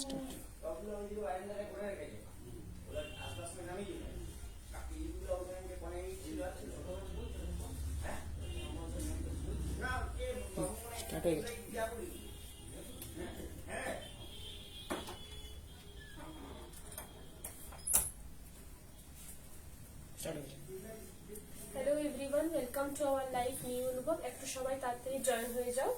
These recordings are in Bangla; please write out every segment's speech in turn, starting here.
স্টার্ট হয়ে গেছে। Hello everyone, welcome to our live new অনুভব। একটু সবাই তাড়াতাড়ি জয়েন হয়ে যাও।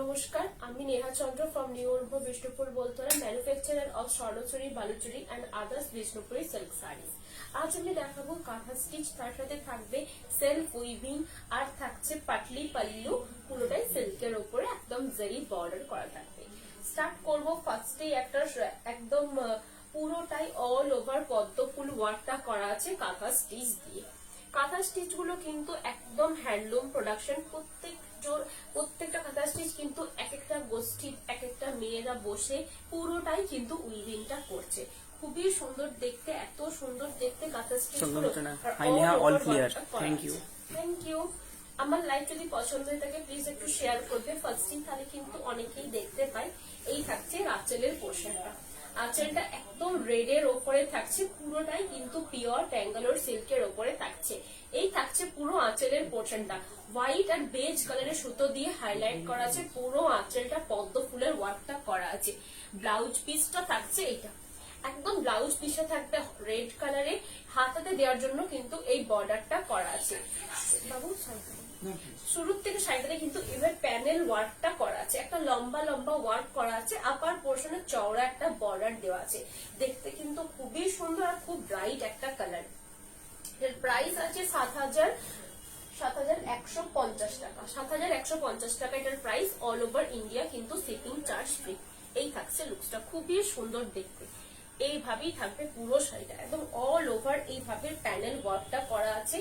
নমস্কার, আমি নেহা চন্দ্র from new Anubhav Bishnupur Boltala, manufacturer of Swarnachuri, Baluchuri and others Bishnupuri silk saris. আজ আমি দেখাবো কাঁথা স্টিচ, তার সাথে থাকবে সেলফ উইভিং আর থাকছে পাটলি পাল্লু, পুরোটাই সিল্কের উপরে একদম জারি বর্ডার করা থাকবে। স্টার্ট করবো ফার্স্টে একটা একদম পুরোটাই অল ওভার পদ্ম ফুল ওয়ার্কটা করা আছে কাঁথা স্টিচ দিয়ে। কাঁথা স্টিচ গুলো কিন্তু একদম হ্যান্ডলুম প্রোডাকশন। প্রত্যেকটা কাঁথা স্টিচ কিন্তু এক একটা গোষ্ঠীর এক একটা মেয়েরা বসে পুরোটাই কিন্তু উইভিংটা করছে। খুবই সুন্দর দেখতে, এত সুন্দর দেখতে কাঁথা স্টিচ গুলো। Thank you. আমার লাইভ যদি পছন্দ হয়ে থাকে প্লিজ একটু শেয়ার করবে ফার্স্টিং, তাহলে কিন্তু অনেকেই দেখতে পায়। এই থাকছে আঁচলের পোর্শনটা। আঁচলটা একদম রেড এর ওপরে থাকছে, পুরোটাই কিন্তু পিওর ব্যাঙ্গালোর সিল্কের ওপরে থাকছে। এই থাকছে পুরো আঁচলের পোর্শনটা। হোয়াইট আর বেজ কালারের সুতো দিয়ে হাইলাইট করা আছে। পুরো আঁচলটা পদ্ম ফুলের ওয়ার্কটা করা আছে। ব্লাউজ পিসটা থাকছে এটা, একদম ব্লাউজ পিসটা থাকবে রেড কালারে। হাতাতে দেওয়ার জন্য কিন্তু এই বর্ডারটা করা আছে। বাবু শুরুর থেকে সাইডে কিন্তু এবার প্যানেল ওয়ার্কটা করা আছে, একটা লম্বা লম্বা ওয়ার্ক করা আছে। আপার পোর্শনে চওড়া একটা বর্ডার দেওয়া আছে। দেখতে কিন্তু খুবই সুন্দর আর খুব ব্রাইট একটা কালার। এর প্রাইস আছে 7,150 টাকা। 7,150 টাকা এটার প্রাইস। অল ওভার ইন্ডিয়া কিন্তু শিপিং চার্জ ফ্রি। এই থাকছে লুকসটা, খুবই সুন্দর দেখতে। এইভাবেই থাকবে পুরো শাড়িটা, একদম অল ওভার এইভাবে প্যানেল ওয়ার্কটা করা আছে।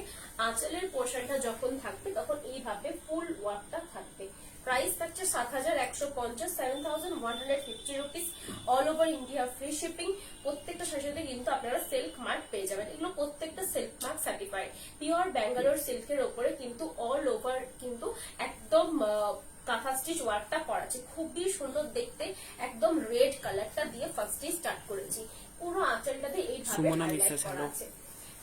আঁচলের পোর্শনটা যখন থাকবে তখন এইভাবে ফুল ওয়ার্কটা থাকবে। প্রাইস থাকছে 7,150, 7,150 rupees. All over India free shipping. প্রত্যেকটা শাড়িতে কিন্তু আপনারা সিল্ক মার্ক পেয়ে যাবেন। এগুলো প্রত্যেকটা silk mark certified. Pure Bangalore সিল্কের ওপরে কিন্তু অল ওভার কিন্তু একদম কাঁথা স্টিচ ওয়ার্কটা করা আছে। খুবই সুন্দর দেখতে, একদম রেড কালারটা দিয়ে ফার্স্টে স্টার্ট করেছি। পুরো আঁচলটাতে এইভাবে হাইলাইট করা আছে।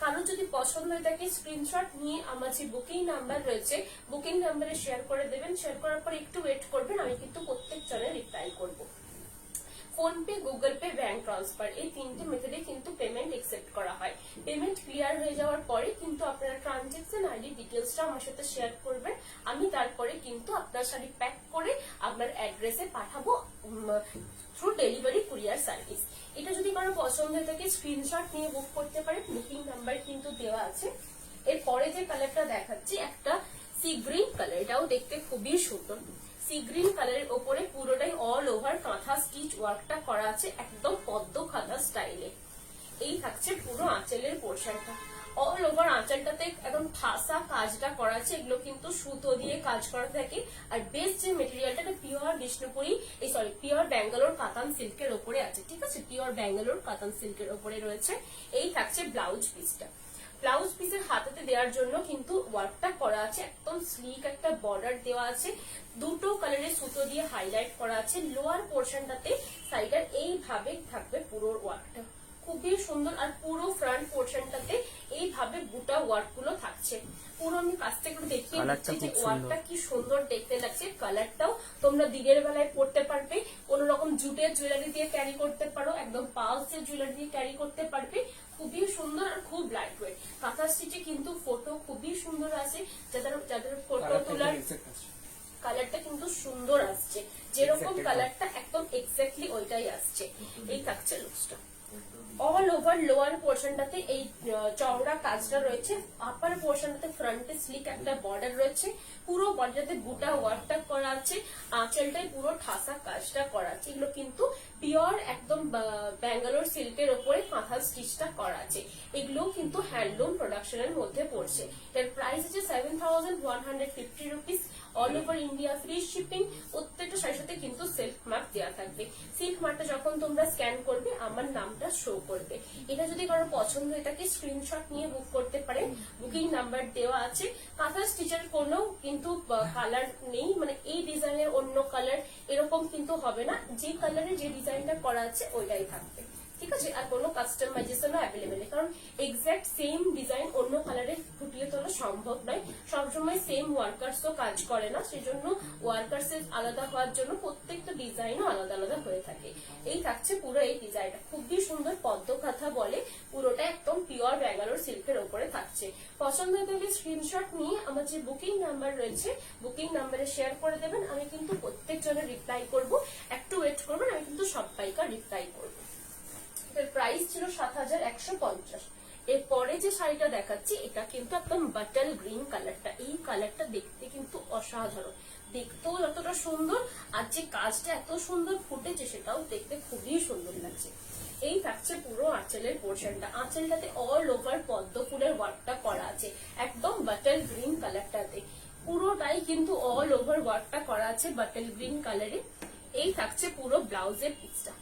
কারণ যদি পছন্দ হয়ে থাকে স্ক্রিনশট নিয়ে আমার যে বুকিং নাম্বার রয়েছে বুকিং নাম্বারে শেয়ার করে দেবেন। শেয়ার করার পর একটু ওয়েট করবেন, আমি কিন্তু প্রত্যেক জনের রিপ্লাই করব। Phone pay, Google pay, bank transfer, এই তিনটে মেথডে কিন্তু পেমেন্ট একসেপ্ট করা হয়। পেমেন্ট ক্লিয়ার হয়ে যাওয়ার পরে কিন্তু আপনারা ট্রানজেকশন আইডি ডিটেলসটা আমার সাথে শেয়ার করবেন। আমি তারপরে কিন্তু আপনার শাড়ি প্যাক করে আপনার অ্যাড্রেসে পাঠাবো থ্রু ডেলিভারি কুরিয়ার সার্ভিস। এটা যদি কারো পছন্দ হয়ে থাকে স্ক্রিনশট নিয়ে বুক করতে পারেন। বুকিং নাম্বার কিন্তু দেওয়া আছে। এরপরে যে কালারটা দেখাচ্ছি একটা সি গ্রিন কালার, এটাও দেখতে খুবই সুন্দর। সি গ্রিন কালারের ওপরে পুরোটাই অল ওভার কাঁথা স্টিচ ওয়ার্কটা করা আছে, একদম পদ্ম খাতা স্টাইলে। এই থাকছে পুরো আঁচলের পোর্শনটা। অল ওভার আঁচলটাতে একদম ঠাসা কাজটা করা আছে। এগুলো কিন্তু সুতো দিয়ে কাজ করা থাকে। আর বেস্ট যে মেটেরিয়ালটা পিওর বিষ্ণুপুরি পিওর ব্যাঙ্গালোর কাতান সিল্কের ওপরে আছে। ঠিক আছে, পিওর ব্যাঙ্গালোর কাতান সিল্কের ওপরে রয়েছে। এই থাকছে ব্লাউজ পিসটা। ব্লাউজ পিসের হাতাতে দেওয়ার জন্য কিন্তু ওয়ার্কটা করা আছে, একদম স্লিক একটা বর্ডার দেওয়া আছে। দুটো কালারের সুতো দিয়ে হাইলাইট করা আছে। লোয়ার পোর্শনটাতে সাইডার এইভাবে থাকবে পুরো ওয়ার্কটা, খুবই সুন্দর। আর পুরো ফ্রন্ট পোর্শনটাতে এইভাবে বুটা ওয়ার্ক গুলো থাকছে। পুরো আমি কাছ থেকে দেখিয়ে দিচ্ছি যে ওয়ার্কটা কি সুন্দর দেখতে লাগছে। কালারটাও তোমরা দিনের বেলায় পরতে পারবে, কোন রকম জুটের জুয়েলারি দিয়ে ক্যারি করতে পারো, একদম পালসের জুয়েলারি দিয়ে ক্যারি করতে পারবে। খুবই সুন্দর আর খুব লাইট ওয়েট। কাঁথা স্টিচে কিন্তু ফটো খুবই সুন্দর আছে। যাদের ফটো তোলার কালারটা কিন্তু সুন্দর আসছে, যেরকম কালারটা একদম এক্স্যাক্টলি ওইটাই আসছে। এই থাকছে লুকসটা। অল ওভার লোয়ার পোর্শনটাতে এই চওড়া কাজটা রয়েছে। আপার পোর্শনটাতে ফ্রন্টে স্লিক একটা বর্ডার রয়েছে। পুরো বডিটাতে বুটা ওয়ার্কটা করা আছে। আঁচলটাই পুরো ঠাসা কাজটা করা আছে। এগুলো কিন্তু পিওর একদম ব্যাঙ্গালোর সিল্কের ওপরে কাঁথা স্টিচটা করা আছে। এগুলো কিন্তু হ্যান্ডলুম প্রোডাকশনের মধ্যে পড়ছে। এর প্রাইস আছে 7,150 rupees. All over India, free shipping, প্রত্যেকটা শাড়ির সাথে কিন্তু সিল্ক মার্ক দেওয়া থাকবে। সিল্ক মার্কটা যখন তোমরা স্ক্যান করবে আমার নামটা শো করবে। এটা যদি কারো পছন্দ হয়ে থাকে স্ক্রিনশট নিয়ে বুক করতে পারেন, বুকিং নাম্বার দেওয়া আছে। কাঁথা স্টিচের কোনো কিন্তু কালার নেই, মানে এই ডিজাইনের অন্য কালার এরকম কিন্তু হবে না, যে কালারে যে ডিজাইনটা করা আছে ওইটাই থাকবে, ঠিক আছে। আর কোনো কাস্টমাইজেশনও অ্যাভেলেবেল, কারণ এক্সাক্ট সেম ডিজাইন অন্য কালারে ফুটিয়ে তোলা সম্ভব নয়। সবসময় সেম ওয়ার্কার্স তো কাজ করে না, সেজন্য ওয়ার্কার্স আলাদা হওয়ার জন্য প্রত্যেকটা ডিজাইনও আলাদা আলাদা হয়ে থাকে। এই থাকছে পুরো এই ডিজাইনটা, খুবই সুন্দর পদ্ম কাঁথা বলে, পুরোটা একদম পিওর ব্যাঙ্গালোর সিল্কের ওপরে থাকছে। পছন্দ হয়ে থাকলে স্ক্রিনশট নিয়ে আমার যে বুকিং নাম্বার রয়েছে বুকিং নাম্বারে শেয়ার করে দেবেন, আমি কিন্তু প্রত্যেকজনের রিপ্লাই করব। একটু ওয়েট করবেন, আমি কিন্তু সবাইকার রিপ্লাই করবো। এর প্রাইস ছিল ৭,১৫০। এরপরে যে শাড়িটা দেখাচ্ছি এটা কিন্তু একদম বাটার গ্রিন কালারটা। এই কালারটা দেখতে কিন্তু অসাধারণ, দেখতেও যতটা সুন্দর আর যে কাজটা এত সুন্দর ফুটেছে সেটাও দেখতে খুবই সুন্দর লাগছে। এই থাকছে পুরো আঁচলের পোর্শনটা, আঁচলটাতে অল ওভার পদ্ম ফুলের ওয়ার্কটা করা আছে একদম বাটার গ্রিন কালারটাতে, পুরোটাই কিন্তু অল ওভার ওয়ার্কটা করা আছে বাটার গ্রিন কালারে। এই থাকছে পুরো ব্লাউজের পিসটা,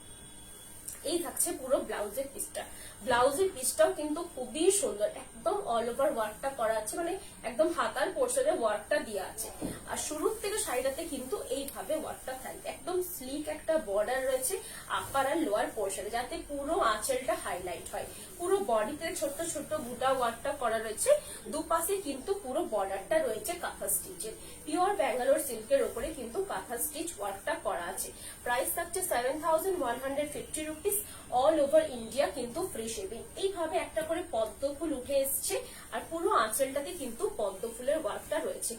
এই থাকছে পুরো ব্লাউজের পিসটা। ব্লাউজের পিসটাও কিন্তু খুবই সুন্দর, একদম অল ওভার ওয়ার্কটা করা আছে, মানে একদম হাতার পোর্শনে ওয়ার্কটা দেওয়া আছে। আর শুরুর থেকে শাড়িটাতে কিন্তু এইভাবে ওয়ার্কটা থাকবে, একদম স্লিক একটা বর্ডার রয়েছে আপার আর লোয়ার পোর্শনে, যাতে পুরো আঁচলটা হাইলাইট হয়। পুরো বডিতে ছোট্ট ছোট্ট বুটা ওয়ার্কটা করা রয়েছে, দুপাশে কিন্তু পুরো বর্ডারটা রয়েছে কাঁথা স্টিচের। পিওর ব্যাঙ্গালোর সিল্কের উপরে কিন্তু কাঁথা স্টিচ ওয়ার্কটা করা আছে। প্রাইস থাকছে 7,150 রুপিস, অল ওভার ইন্ডিয়া কিন্তু ফ্রি শিপিং। এইভাবে একটা করে পদ্ম ফুল উঠে এসছে আর পুরো আঁচলটাতে কিন্তু পদ্ম ফুলের ওয়ার্কটা রয়েছে।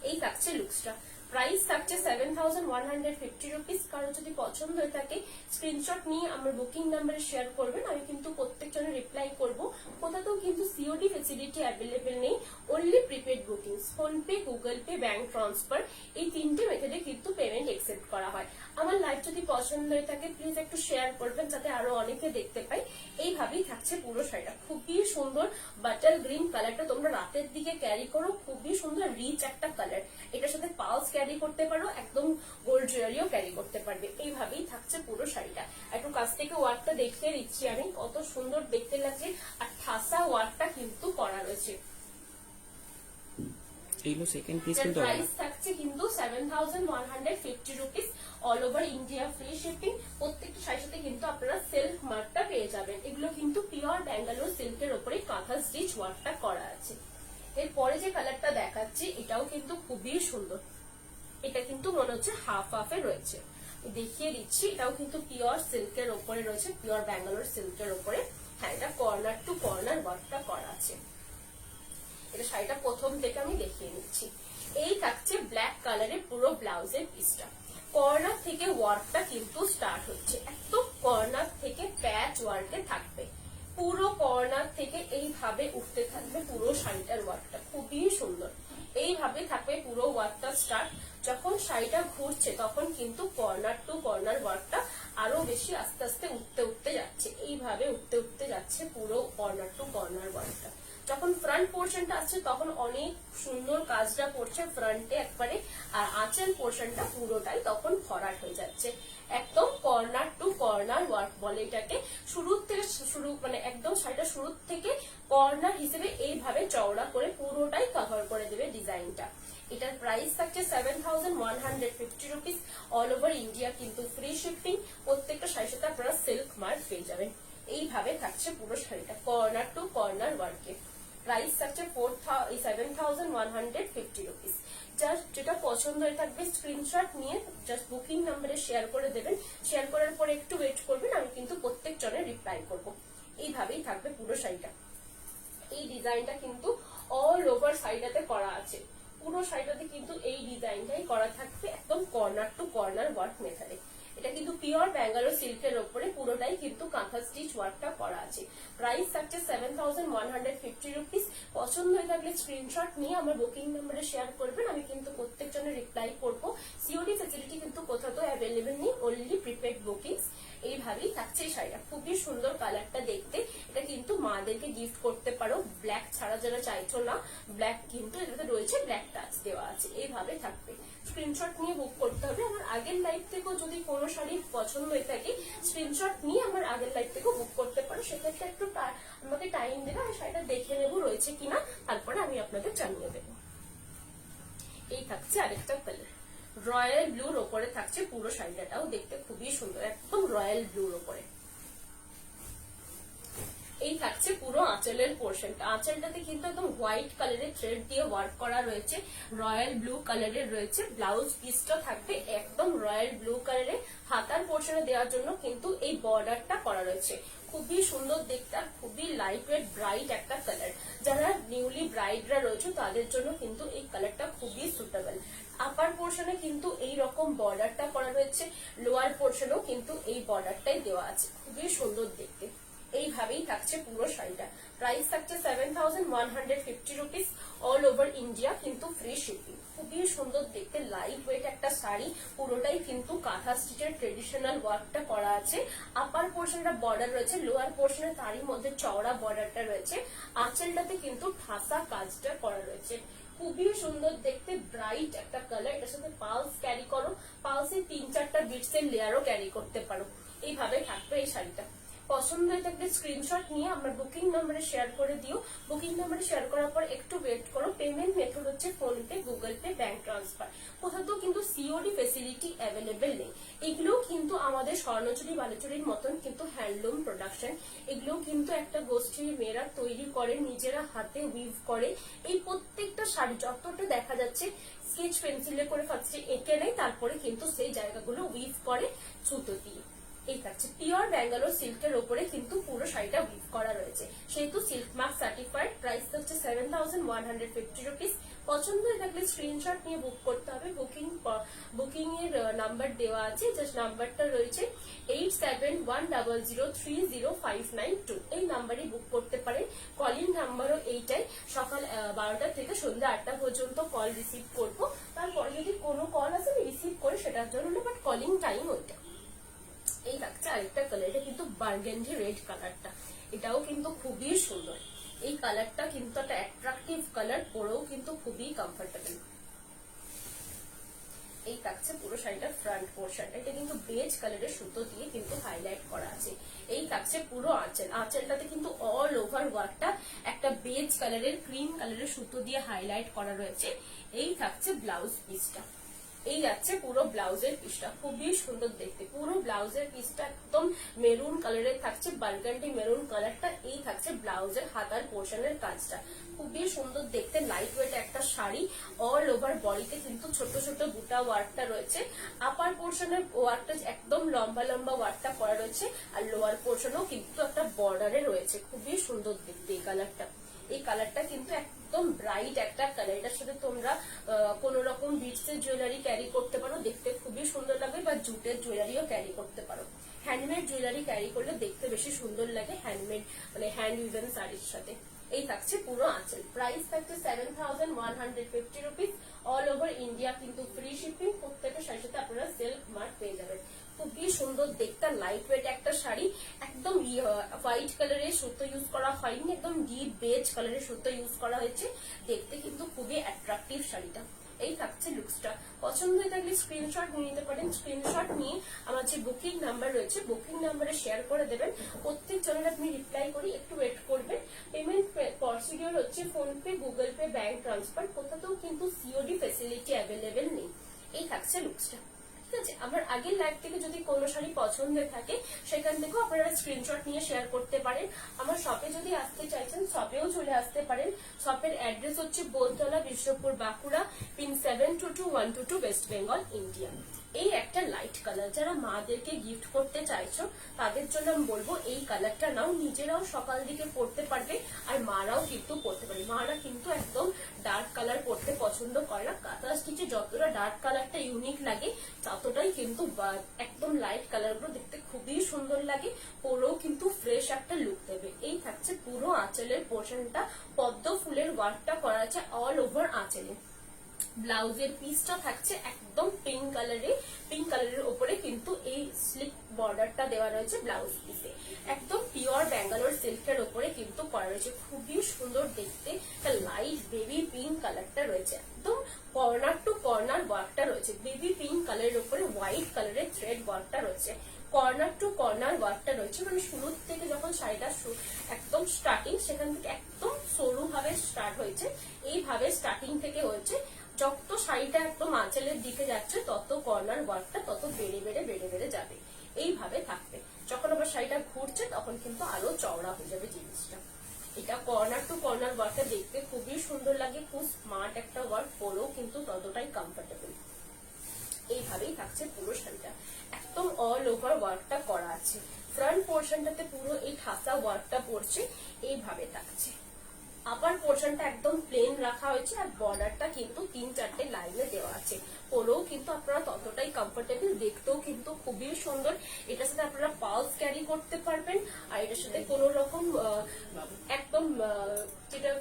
এই থাকছে লুকসটা, প্রাইস থাকছে 7,150 রুপিস। কারো যদি পছন্দ হয়ে থাকে স্ক্রিনশট নিয়ে আমার বুকিং নাম্বারে শেয়ার করবেন, আমি কিন্তু প্রত্যেকজনের রিপ্লাই করব। কোথাতেও কিন্তু সিওডি ফেসিলিটি অ্যাভেলেবেল নেই, only prepaid booking, PhonePe, Google pay, bank transfer, এই তিনটে মেথডে কিন্তু পেমেন্ট একসেপ্ট করা হয়। আমার লাইভ যদি পছন্দ হয়ে থাকে প্লিজ একটু শেয়ার করবেন যাতে আরো অনেকে দেখতে পাই। এইভাবেই থাকছে পুরো শাড়িটা, খুবই সুন্দর বাটার গ্রিন কালারটা, তোমরা রাতের দিকে ক্যারি করো, খুবই সুন্দর রিচ একটা কালার। এটার সাথে পালস ক্যারি করতে পারো, একদম গোল্ড জুয়েলারিও ক্যারি করতে পারবে। এইভাবেই থাকছে পুরো শাড়িটা। একটু কাছ থেকে ওয়ার্কটা দেখিয়ে দিচ্ছি আমি, কত সুন্দর দেখতে লাগছে, আর ঠাসা ওয়ার্কটা কিন্তু করা রয়েছে। এইগুলো সেকেন্ড পিস কিন্তু প্রাইস থাকছে কিন্তু 7,150 rupees, all over India free shipping. প্রত্যেকটা শাড়ির সাথে কিন্তু আপনারা সিল্ক মার্কটা পেয়ে যাবেন। এগুলো কিন্তু পিওর ব্যাঙ্গালোর সিল্কের উপরে কাঁথা স্টিচ ওয়ার্কটা করা আছে। এরপরে যে কালারটা দেখাচ্ছি এটাও কিন্তু খুবই সুন্দর, এটা কিন্তু মনে হচ্ছে হাফ হাফে রয়েছে, দেখিয়ে দিচ্ছি। এটাও কিন্তু পিওর সিল্কের উপরে রয়েছে, পিওর ব্যাঙ্গালোর সিল্কের উপরে। হ্যাঁ, এটা কর্নার টু কর্নার ওয়ার্কটা করা আছে। এটা শাড়িটা প্রথম থেকে আমি দেখিয়ে নিচ্ছি। এই থাকছে ব্ল্যাক কালারের পুরো ব্লাউজের পিসটা, কর্নার থেকে ওয়ার্কটা কিন্তু স্টার্ট হচ্ছে, একদম কর্নার থেকে প্যাচ ওয়ার্কে থাকবে, পুরো কর্নার থেকে এইভাবে উঠতে থাকবে পুরো শাড়িটার ওয়ার্কটা, খুবই সুন্দর। এইভাবে থাকবে পুরো ওয়ার্কটা স্টার্ট। যখন শাড়িটা ঘুরছে তখন কিন্তু কর্নার টু কর্নার ওয়ার্কটা আরো বেশি আস্তে আস্তে উঠতে উঠতে যাচ্ছে, এইভাবে উঠতে উঠতে যাচ্ছে পুরো কর্নার টু কর্নার ওয়ার্কটা। যখন ফ্রন্ট পোর্শনটা আসছে তখন অনেক সুন্দর কাজটা পড়ছে ফ্রন্টে একবারে, আর আঁচল পোর্শনটা পুরোটাই তখন ভরাট হয়ে যাচ্ছে, একদম কর্নার টু কর্নার ওয়ার্ক বলে এটাকে। শুরুর থেকে শুরু, মানে একদম শাড়িটা শুরুর থেকে কর্নার হিসেবে এইভাবে চওড়া করে পুরোটাই কভার করে দেবে ডিজাইনটা। এটার প্রাইস থাকছে 7,150 রুপিস, অল ওভার ইন্ডিয়া কিন্তু ফ্রি শিপিং। প্রত্যেকটা শাড়ির সাথে আপনারা সিল্ক মার্ক পেয়ে যাবেন। এইভাবে থাকছে পুরো শাড়িটা কর্নার টু কর্নার ওয়ার্কে। প্রাইস থাকছে 7,150 রুপিস। যেটা পছন্দ হয়ে থাকবে স্ক্রিনশট নিয়ে জাস্ট বুকিং নাম্বারে শেয়ার করে দেবেন। শেয়ার করার পরে একটু ওয়েট করবেন, আমি কিন্তু প্রত্যেক জনের রিপ্লাই করব। এইভাবেই থাকবে পুরো শাড়িটা। এই ডিজাইনটা কিন্তু অল ওভার শাড়িটাতে করা আছে, পুরো শাড়িটাতে কিন্তু এই ডিজাইনটাই করা থাকবে, একদম কর্নার টু কর্নার ওয়ার্ক মেথডে। এটা কিন্তু পিওর ব্যাঙ্গালোর সিল্কের উপরে পুরোটাই কিন্তু কাঁথা স্টিচ ওয়ার্কটা করা আছে। প্রাইস থাকছে 7,150 রুপিস। পছন্দ হয়ে থাকলে স্ক্রিনশট নিয়ে আমার বুকিং নাম্বারে শেয়ার করবেন, আমি কিন্তু প্রত্যেকজনের রিপ্লাই করবো। সিওডি ফেসিলিটি কিন্তু কোথাও অ্যাভেলেবেল নেই, অনলি প্রিপেড বুকিংস। এইভাবেই থাকছে এই শাড়িটা, খুবই সুন্দর কালারটা দেখতে। এটা কিন্তু কিন্তু মাদেরকে গিফট করতে পারো। ব্ল্যাক ছাড়া যারা চাইছো না, ব্ল্যাক কিন্তু এটাতে রয়েছে, ব্ল্যাক টাচ দেওয়া আছে, এইভাবে থাকবে। স্ক্রিনশট নিয়ে বুক করতে হবে। আমার আগের লাইভ থেকেও যদি কোনো শাড়ি পছন্দ হয়ে থাকে, স্ক্রিনশট নিয়ে আমার আগের লাইভ থেকেও বুক করতে পারো। সেক্ষেত্রে একটু আমাকে টাইম দেবে, আমি শাড়িটা দেখে নেবো রয়েছে কিনা, তারপরে আমি আপনাদের জানিয়ে দেবো। এই থাকছে আরেকটা কালার, রয়্যাল ব্লুর ওপরে থাকছে পুরো শাড়িটাও দেখতে খুবই সুন্দর, একদম রয়্যাল ব্লুর ওপরে। এই থাকছে পুরো আঁচলের পোর্শনটা। আঁচলটাতে কিন্তু একদম হোয়াইট কালারের থ্রেড দিয়ে ওয়ার্ক করা রয়েছে, রয়্যাল ব্লু কালারের রয়েছে। ব্লাউজ পিসটা থাকবে একদম রয়্যাল ব্লু কালারে। হাতার পোর্শনে দেওয়ার জন্য কিন্তু এই বর্ডারটা করা রয়েছে, খুবই সুন্দর দেখতে, খুবই লাইট ওয়েট ব্রাইট একটা কালার। যারা নিউলি ব্রাইডরা রয়েছে তাদের জন্য কিন্তু এই কালারটা খুবই সুটেবল। আপার পোর্শনে কিন্তু এই রকম বর্ডারটা করা রয়েছে, লোয়ার পোর্শনেও কিন্তু এই বর্ডারটাই দেওয়া আছে, খুবই সুন্দর দেখতে। এইভাবেই থাকছে পুরো শাড়িটা। প্রাইস থাকছে 7150 রুপিস, অল ওভার ইন্ডিয়া কিন্তু ফ্রি শিপিং। খুবই সুন্দর দেখতে, লাইট ওয়েট একটা শাড়ি, পুরোটাই কিন্তু কাঁথা স্টিচের ট্রেডিশনাল ওয়ার্কটা করা আছে। আপার পোর্শনটা বর্ডার রয়েছে, লোয়ার পোর্শনে তারই মধ্যে চওড়া বর্ডারটা রয়েছে। আঁচলটাতে কিন্তু ঠাসা কাজটা করা রয়েছে, খুবই সুন্দর দেখতে, ব্রাইট একটা কালার। এটার সাথে পালস ক্যারি করো, পালসে 3-4টা বিটস এর লেয়ারও ক্যারি করতে পারো। এইভাবে থাকবে এই শাড়িটা। পছন্দ হয়ে থাকলে স্ক্রিনশট নিয়ে আমার বুকিং নাম্বারে শেয়ার করে দিও। বুকিং নাম্বারে শেয়ার করার পর একটু ওয়েট করো। পেমেন্ট মেথড হচ্ছে phone pay, Google pay, bank transfer. কোথাও কিন্তু সিওডি ফেসিলিটি অ্যাভেলেবেল নেই। এগুলো কিন্তু আমাদের স্বর্ণচুরি বালুচুরির মতন কিন্তু হ্যান্ডলুম প্রোডাকশন। এগুলো কিন্তু একটা গোষ্ঠীর মেয়েরা তৈরি করে, নিজেরা হাতে উইভ করে। এই প্রত্যেকটা শাড়ি যতটা দেখা যাচ্ছে স্কেচ পেন্সিলে করে ফার্স্টে এঁকে নেয়, তারপরে কিন্তু সেই জায়গাগুলো উইভ করে সুতো দিয়ে। এই থাকছে পিওর ব্যাঙ্গালোর সিল্কের ওপরে কিন্তু পুরো শাড়িটা উইভ করা রয়েছে, সেহেতু সিল্ক মার্ক সার্টিফাইড। প্রাইস হচ্ছে 7150 রুপিস। পছন্দ হয়ে থাকলে স্ক্রিনশট নিয়ে বুক করতে হবে। বুকিং এর নাম্বার দেওয়া আছে, যে নাম্বারটা রয়েছে 8710030592। এই নাম্বারে বুক করতে পারেন। কলিং নাম্বারও এইটাই। সকাল 12টা থেকে সন্ধ্যা 8টা পর্যন্ত কল রিসিভ করবো। তারপরে যদি কোনো কল আসে আমি রিসিভ করে সেটার জন্য, বাট কলিং টাইম ওইটা। এই থাকছে আরেকটা কালার, এটা কিন্তু বার্গেন্ডি রেড কালারটা, এটাও কিন্তু খুবই সুন্দর। এই কালারটা কিন্তু একটা অ্যাট্রাকটিভ কালার, পরেও কিন্তু খুবই কমফোর্টেবল। এই থাকছে পুরো শাড়িটার ফ্রন্ট পোর্শন, এটা কিন্তু বেজ কালারের সুতো দিয়ে কিন্তু হাইলাইট করা আছে। এই থাকছে পুরো আঁচল, আঁচলটাতে কিন্তু অল ওভার ওয়ার্কটা একটা বেজ কালারের ক্রিম কালারের সুতো দিয়ে হাইলাইট করা রয়েছে। এই থাকছে ব্লাউজ পিসটা, এই যাচ্ছে পুরো ব্লাউজের পিসটা, খুবই সুন্দর দেখতে। পুরো ব্লাউজের পিসটা একদম মেরুন কালারের থাকছে, বার্গান্ডি মেরুন কালারটা। এই থাকছে ব্লাউজের হাতার পোর্শনের কাজটা, খুবই সুন্দর দেখতে, লাইট ওয়েট একটা শাড়ি। অল ওভার বডিতে কিন্তু ছোট ছোট বুটা ওয়ার্কটা রয়েছে। আপার পোর্শনের ওয়ার্কটা একদম লম্বা লম্বা ওয়ার্কটা করা রয়েছে, আর লোয়ার পোর্শনেও কিন্তু একটা বর্ডারে রয়েছে, খুবই সুন্দর দেখতে এই কালারটা। এই কালারটা কিন্তু একদম ব্রাইট একটা কালার। এটার সাথে তোমরা কোন রকম বিটস এর জুয়েলারি ক্যারি করতে পারো, দেখতে খুবই সুন্দর লাগবে, বা জুটের জুয়েলারিও ক্যারি করতে পারো। হ্যান্ডমেড জুয়েলারি ক্যারি করলে দেখতে বেশি সুন্দর লাগে, হ্যান্ডমেড মানে হ্যান্ড উইভেন শাড়ির সাথে। এই থাকছে পুরো আঁচল। প্রাইস থাকছে 7150 রুপিস, অল ওভার ইন্ডিয়া কিন্তু ফ্রি শিপিং। প্রত্যেকটা শাড়ির সাথে আপনারা সিল্ক মার্ক পেয়ে যাবেন। খুবই সুন্দর দেখতে, লাইট ওয়েট একটা শাড়ি, একদম হোয়াইট কালারের সুতো ইউজ করা হয়নি, একদম ডিপ বেজ কালারের সুতো ইউজ করা হয়েছে। দেখতে কিন্তু খুবই অ্যাট্রাকটিভ শাড়িটা। এই থাকছে লুকসটা। পছন্দ হয়ে থাকলে স্ক্রিনশট নিয়ে নিতে পারেন। স্ক্রিনশট নিয়ে আমার যে বুকিং নাম্বার রয়েছে, বুকিং নাম্বারে শেয়ার করে দেবেন। প্রত্যেক জনের আপনি রিপ্লাই করি, একটু ওয়েট করবেন। পেমেন্ট প্রসিডিওর হচ্ছে phone pay, Google pay, bank transfer. কোথাও কিন্তু সিওডি ফেসিলিটি অ্যাভেলেবেল নেই। এই থাকছে লুকসটা। ঠিক আছে, আমার আগের লাইভ থেকে যদি কোনো শাড়ি পছন্দ থাকে সেখান থেকেও আপনারা স্ক্রিনশট নিয়ে শেয়ার করতে পারেন। আমার শপে যদি আসতে চাইছেন শপেও চলে আসতে পারেন। শপের অ্যাড্রেস হচ্ছে Boltala, Biswapur, Bankura, pin 722122, west Bengal, India. এই একটা লাইট কালার, যারা মাদেরকে গিফট করতে চাইছো তাদের জন্য আমি বলবো এই কালারটা নাও। নিজেরাও সকাল দিকে পড়তে পারবে, আর মারাও কিন্তু পড়তে পারবে। মারা কিন্তু একদম ডার্ক কালার পড়তে পছন্দ করে না। কাঁথা স্টিচে যতটা ডার্ক কালারটা ইউনিক লাগে, ততটাই কিন্তু একদম লাইট কালার গুলো দেখতে খুবই সুন্দর লাগে, পরেও কিন্তু ফ্রেশ একটা লুক দেবে। এই থাকছে পুরো আঁচলের পোর্শনটা, পদ্ম ফুলের ওয়ার্কটা করা আছে অল ওভার আঁচলে। ব্লাউজের পিসটা থাকছে একদম পিঙ্ক কালারের উপরে কিন্তু এই স্লিপ বর্ডারটা দেওয়া রয়েছে ব্লাউজ পিসে। একদম পিওর ব্যাঙ্গালোর সিল্কের উপরে কিন্তু করা রয়েছে, খুবই সুন্দর দেখতে। লাইট বেবি পিঙ্ক কালারটা রয়েছে, একদম কর্নার টু কর্নার ওয়ার্কটা রয়েছে। বেবি পিঙ্ক কালারের উপরে হোয়াইট কালারের থ্রেড ওয়ার্কটা রয়েছে, কর্নার টু কর্নার ওয়ার্কটা রয়েছে। মানে শুরু থেকে যখন শাড়িটা একদম স্টার্টিং, সেখান থেকে একদম সরু ভাবে স্টার্ট হয়েছে, এইভাবে স্টার্টিং থেকে হয়েছে। যত শাড়িটা একদম আঁচলের দিকে যাচ্ছে তত কর্নার ওয়ার্কটা তত বেড়ে বেড়ে যাবে, এইভাবে থাকবে। যখন আবার শাড়িটা ঘুরছে তখন কিন্তু আরো চওড়া হয়ে যাবে জিনিসটা। এটা কর্নার টু কর্নার ওয়ার্কটা দেখতে খুবই সুন্দর লাগে, খুব স্মার্ট একটা ওয়ার্ক, পরেও কিন্তু ততটাই কমফোর্টেবল। এইভাবেই থাকছে পুরো শাড়িটা, একদম অল ওভার ওয়ার্কটা করা আছে। ফ্রন্ট পোর্শনটাতে পুরো এই ঠাসা ওয়ার্কটা পড়ছে, এইভাবে থাকছে। আপার পোর্শনটা একদম প্লেন রাখা হয়েছে, আর বর্ডারটা কিন্তু 3-4টে লাইনে দেওয়া আছে। পরেও কিন্তু আপনারা ততটাই কমফোর্টেবল, দেখতেও কিন্তু খুবই সুন্দর। এটার সাথে আপনারা পালস ক্যারি করতে পারবেন, আর এটার সাথে কোনো রকম একদম যেটা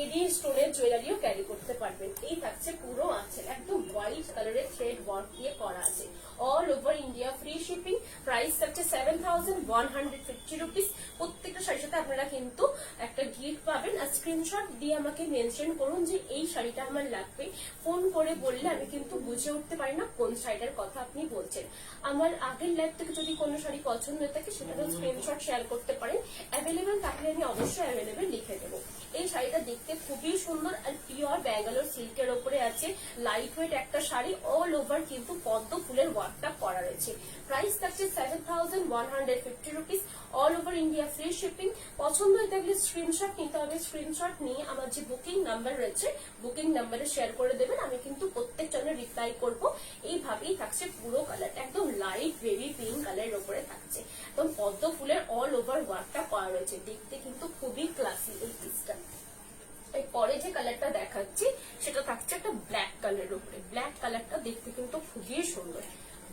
এডি স্টোনের জুয়েলারিও ক্যারি করতে পারবেন। এই থাকছে পুরো আঁচল, একদম হোয়াইট কালারের থ্রেড ওয়ার্ক দিয়ে করা আছে। All over India free shipping, price থাকছে 7150 রুপিস। প্রত্যেকটা শাড়ির সাথে আপনারা কিন্তু একটা গিফট পাবেন। আর স্ক্রিনশট দিয়ে আমাকে মেনশন করুন যে এই শাড়িটা আমার লাগবে। ফোন করে বললে আমি কিন্তু বুঝে উঠতে পারি না কোন শাড়িটার কথা আপনি বলছেন। আমার আগের লাইভ থেকে যদি কোনো শাড়ি পছন্দ হয়ে থাকে সেটারও স্ক্রিনশট শেয়ার করতে পারেন। অ্যাভেলেবেল থাকলে আমি অবশ্যই অ্যাভেলেবেল লিখে দেবো। এই শাড়িটা দেখতে খুবই সুন্দর, আর পিওর ব্যাঙ্গালোর সিল্কের ওপরে আছে। লাইট ওয়েট একটা শাড়ি, অল ওভার কিন্তু পদ্ম ফুলের ওয়ার্কটা করা রয়েছে। প্রাইস থাকছে 7150 rupees, all over India free shipping. পছন্দ হয়ে থাকলে স্ক্রিনশট নিতে হবে, স্ক্রিনশট নিয়ে আমার যে বুকিং নাম্বার রয়েছে বুকিং নাম্বারে শেয়ার করে দেবেন। আমি কিন্তু প্রত্যেক জনের রিপ্লাই করবো। এইভাবেই থাকছে পুরো কালার, একদম লাইট বেবি পিঙ্ক কালারের ওপরে থাকছে, একদম পদ্ম ফুলের অল ওভার ওয়ার্কটা করা রয়েছে। দেখতে কিন্তু খুবই ক্লাসি এই পিসটা। পরে যে কালারটা দেখাচ্ছি সেটা থাকছে একটা ব্ল্যাক কালারের উপরে। ব্ল্যাক কালারটা দেখতে কিন্তু খুবই সুন্দর,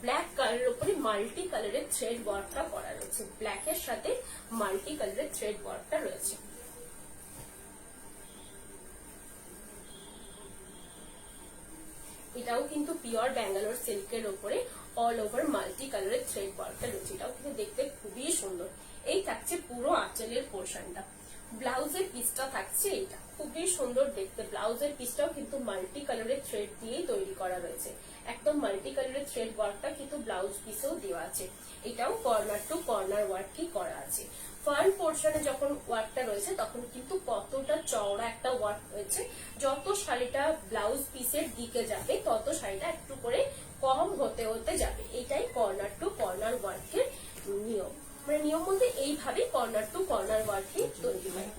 ব্ল্যাক কালারের উপরে মাল্টি কালারের থ্রেড ওয়ার্কটা করা রয়েছে। ব্ল্যাক এর সাথে মাল্টি কালারের থ্রেড ওয়ার্কটা রয়েছে। এটাও কিন্তু পিওর ব্যাঙ্গালোর সিল্কের উপরে অল ওভার মাল্টি কালারের থ্রেড ওয়ার্কটা রয়েছে। এটাও কিন্তু দেখতে খুবই সুন্দর। এই থাকছে পুরো আঁচলের পোর্শনটা। ব্লাউজের পিসটা থাকছে এটা, খুবই সুন্দর দেখতে। ব্লাউজের পিসটাও কিন্তু মাল্টি কালারের থ্রেড দিয়েই তৈরি করা রয়েছে, একদম মাল্টি কালারের থ্রেড ওয়ার্কটা কিন্তু ব্লাউজ পিসেও দেওয়া আছে। এটাও কর্নার টু কর্নার ওয়ার্কই করা আছে। ফ্রন্ট পোর্শনে যখন ওয়ার্কটা রয়েছে তখন কিন্তু কতটা চওড়া একটা ওয়ার্ক রয়েছে। যত শাড়িটা ব্লাউজ পিসের দিকে যাবে তত শাড়িটা একটু করে কম হতে হতে যাবে। এটাই কর্নার টু কর্নার ওয়ার্কের নিয়ম। মানে নিয়ম বলতে এইভাবেই কর্নার টু কর্নার ওয়ার্কই তৈরি হয়,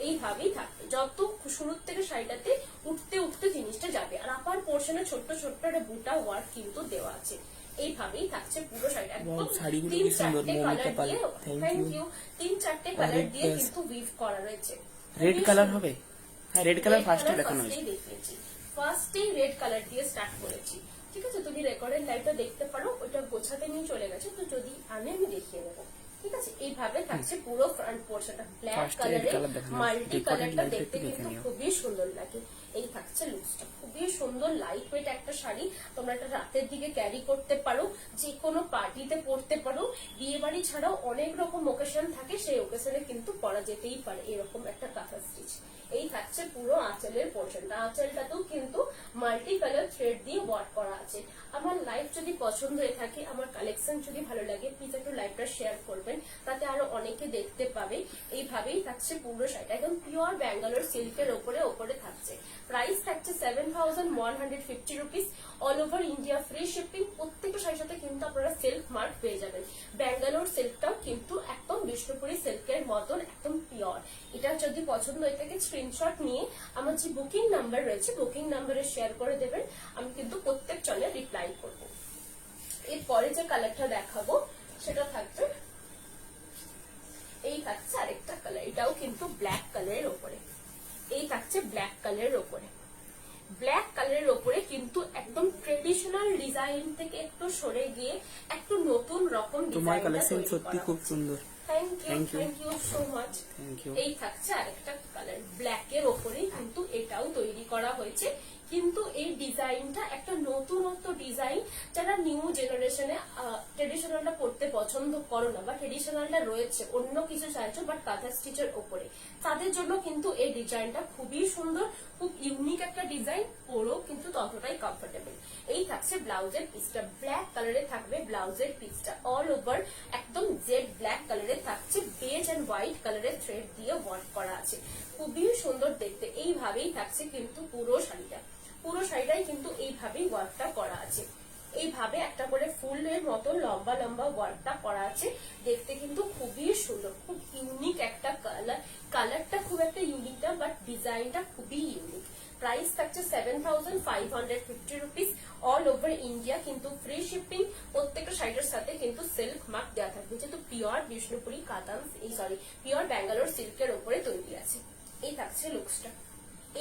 এইভাবেই থাকবে। যত শুরুর থেকে শাড়িটাতে উঠতে উঠতে জিনিসটা যাবে। আর আপার পোর্শনে ছোট্ট ছোট্ট একটা বুটা ওয়ার্ক কিন্তু দেওয়া আছে। এইভাবেই থাকছে পুরো শাড়িটা, একদম 3-4টে কালার দিয়ে, থ্যাংক ইউ, 3-4টে কালার দিয়ে কিন্তু উইভ করা রয়েছে। রেড কালার হবে? হ্যাঁ, রেড কালার ফার্স্টে দেখানো হয়েছে। ফার্স্টেই রেড কালার দিয়ে স্টার্ট করেছি। ঠিক আছে, তুমি রেকর্ডেড লাইভটা দেখতে পারো, ওটা গোছাতে নিয়ে চলে গেছে, তো যদি আমি দেখিয়ে দেবো। ঠিক আছে, এইভাবে থাকছে পুরো ফ্রন্ট পোর্শনটা। ব্ল্যাক কালারে মাল্টি কালারটা দেখতে কিন্তু খুবই সুন্দর লাগে। এই থাকছে লুকসটা, খুবই সুন্দর লাইট ওয়েট একটা শাড়ি। তোমরা এটা রাতের দিকে ক্যারি করতে পারো, যে কোনো পার্টিতে পরতে পারো। বিয়ে বাড়ি ছাড়াও অনেক রকম ওকেশন থাকে, সেই ওকেশনে কিন্তু পরা যেতেই পারে এরকম একটা কাঁথা স্টিচ। এই থাকছে পুরো আঁচলের পোর্শনটা। আঁচলটাতেও কিন্তু মাল্টি কালার থ্রেড দিয়ে ওয়ার্ক করা আছে। আমার লাইভ যদি পছন্দ হয়ে থাকে, আমার কালেকশন যদি ভালো লাগে, প্লিজ একটু লাইভটা শেয়ার করবেন, তাতে আরো অনেকে দেখতে পাবে। এইভাবেই থাকছে পুরো শাড়িটা, একদম পিওর ব্যাঙ্গালোর সিল্কের ওপরে থাকছে। প্রাইস থাকছে 7150 rupees, all over India free shipping. প্রত্যেকটা শাড়ির সাথে কিন্তু আপনারা সিল্ক মার্ক পেয়ে যাবেন। ব্যাঙ্গালোর সিল্কটাও কিন্তু একদম বিষ্ণুপুরি সিল্কের মতন একদম পিওর। এটা যদি পছন্দ হয়ে থাকে স্ক্রিনশট নিয়ে আমার যে বুকিং নাম্বার রয়েছে বুকিং নাম্বারে শেয়ার করে দেবেন। আমি কিন্তু প্রত্যেক জনের রিপ্লাই করব। এরপরে যে কালারটা দেখাবো সেটা থাকবে, এই থাকছে আরেকটা কালার। এটাও কিন্তু ব্ল্যাক কালারের ওপরে। এই থাকছে ব্ল্যাক কালারের ওপরে। ব্ল্যাক কালারের ওপরে কিন্তু একদম ট্রেডিশনাল ডিজাইন থেকে একটু সরে গিয়ে একটু নতুন রকম তোমার কালেকশন সত্যি খুব সুন্দর। Thank you so much. এই থাকছে আরেকটা কালার, ব্ল্যাক এর ওপরেই কিন্তু এটাও তৈরি করা হয়েছে। কিন্তু এই ডিজাইনটা একটা নতুনত্ব ডিজাইন। যারা নিউ জেনারেশনে ট্রেডিশনালটা পড়তে পছন্দ করো না বা ট্রেডিশনালটা রয়েছে অন্য কিছু চাইছো বাট কাঁথা স্টিচের ওপরে, তাদের জন্য কিন্তু এই ডিজাইনটা খুবই সুন্দর, খুব ইউনিক একটা ডিজাইন, পরেও কিন্তু ততটাই কমফোর্টেবল। এই থাকছে ব্লাউজের পিসটা, ব্ল্যাক কালারে থাকবে ব্লাউজের পিসটা, অল ওভার একদম জেড ব্ল্যাক কালারে থাকছে, বেজ এন্ড হোয়াইট কালারের থ্রেড দিয়ে ওয়ার্ক করা আছে, খুবই সুন্দর দেখতে। এইভাবেই থাকছে কিন্তু পুরো শাড়িটা, পুরো শাড়িটাই কিন্তু এইভাবেই ওয়ার্কটা করা আছে। এইভাবে একটা করে ফুলের মতো লম্বা লম্বা ওয়ার্কটা করা আছে, দেখতে কিন্তু খুবই সুন্দর, খুব ইউনিক একটা কালার। কালারটা খুব একটা ইউনিক না, বাট ডিজাইনটা খুবই ইউনিক। প্রাইস থাকছে 7550 রুপিস, অল ওভার ইন্ডিয়া, কিন্তু ফ্রি শিপিং। প্রত্যেকটা শাড়িটার সাথে কিন্তু সিল্ক মার্ক দেওয়া থাকবে, যেহেতু পিওর বিষ্ণুপুরি কাতান, পিওর ব্যাঙ্গালোর সিল্কের উপরে তৈরি আছে। এই থাকছে লুকসটা,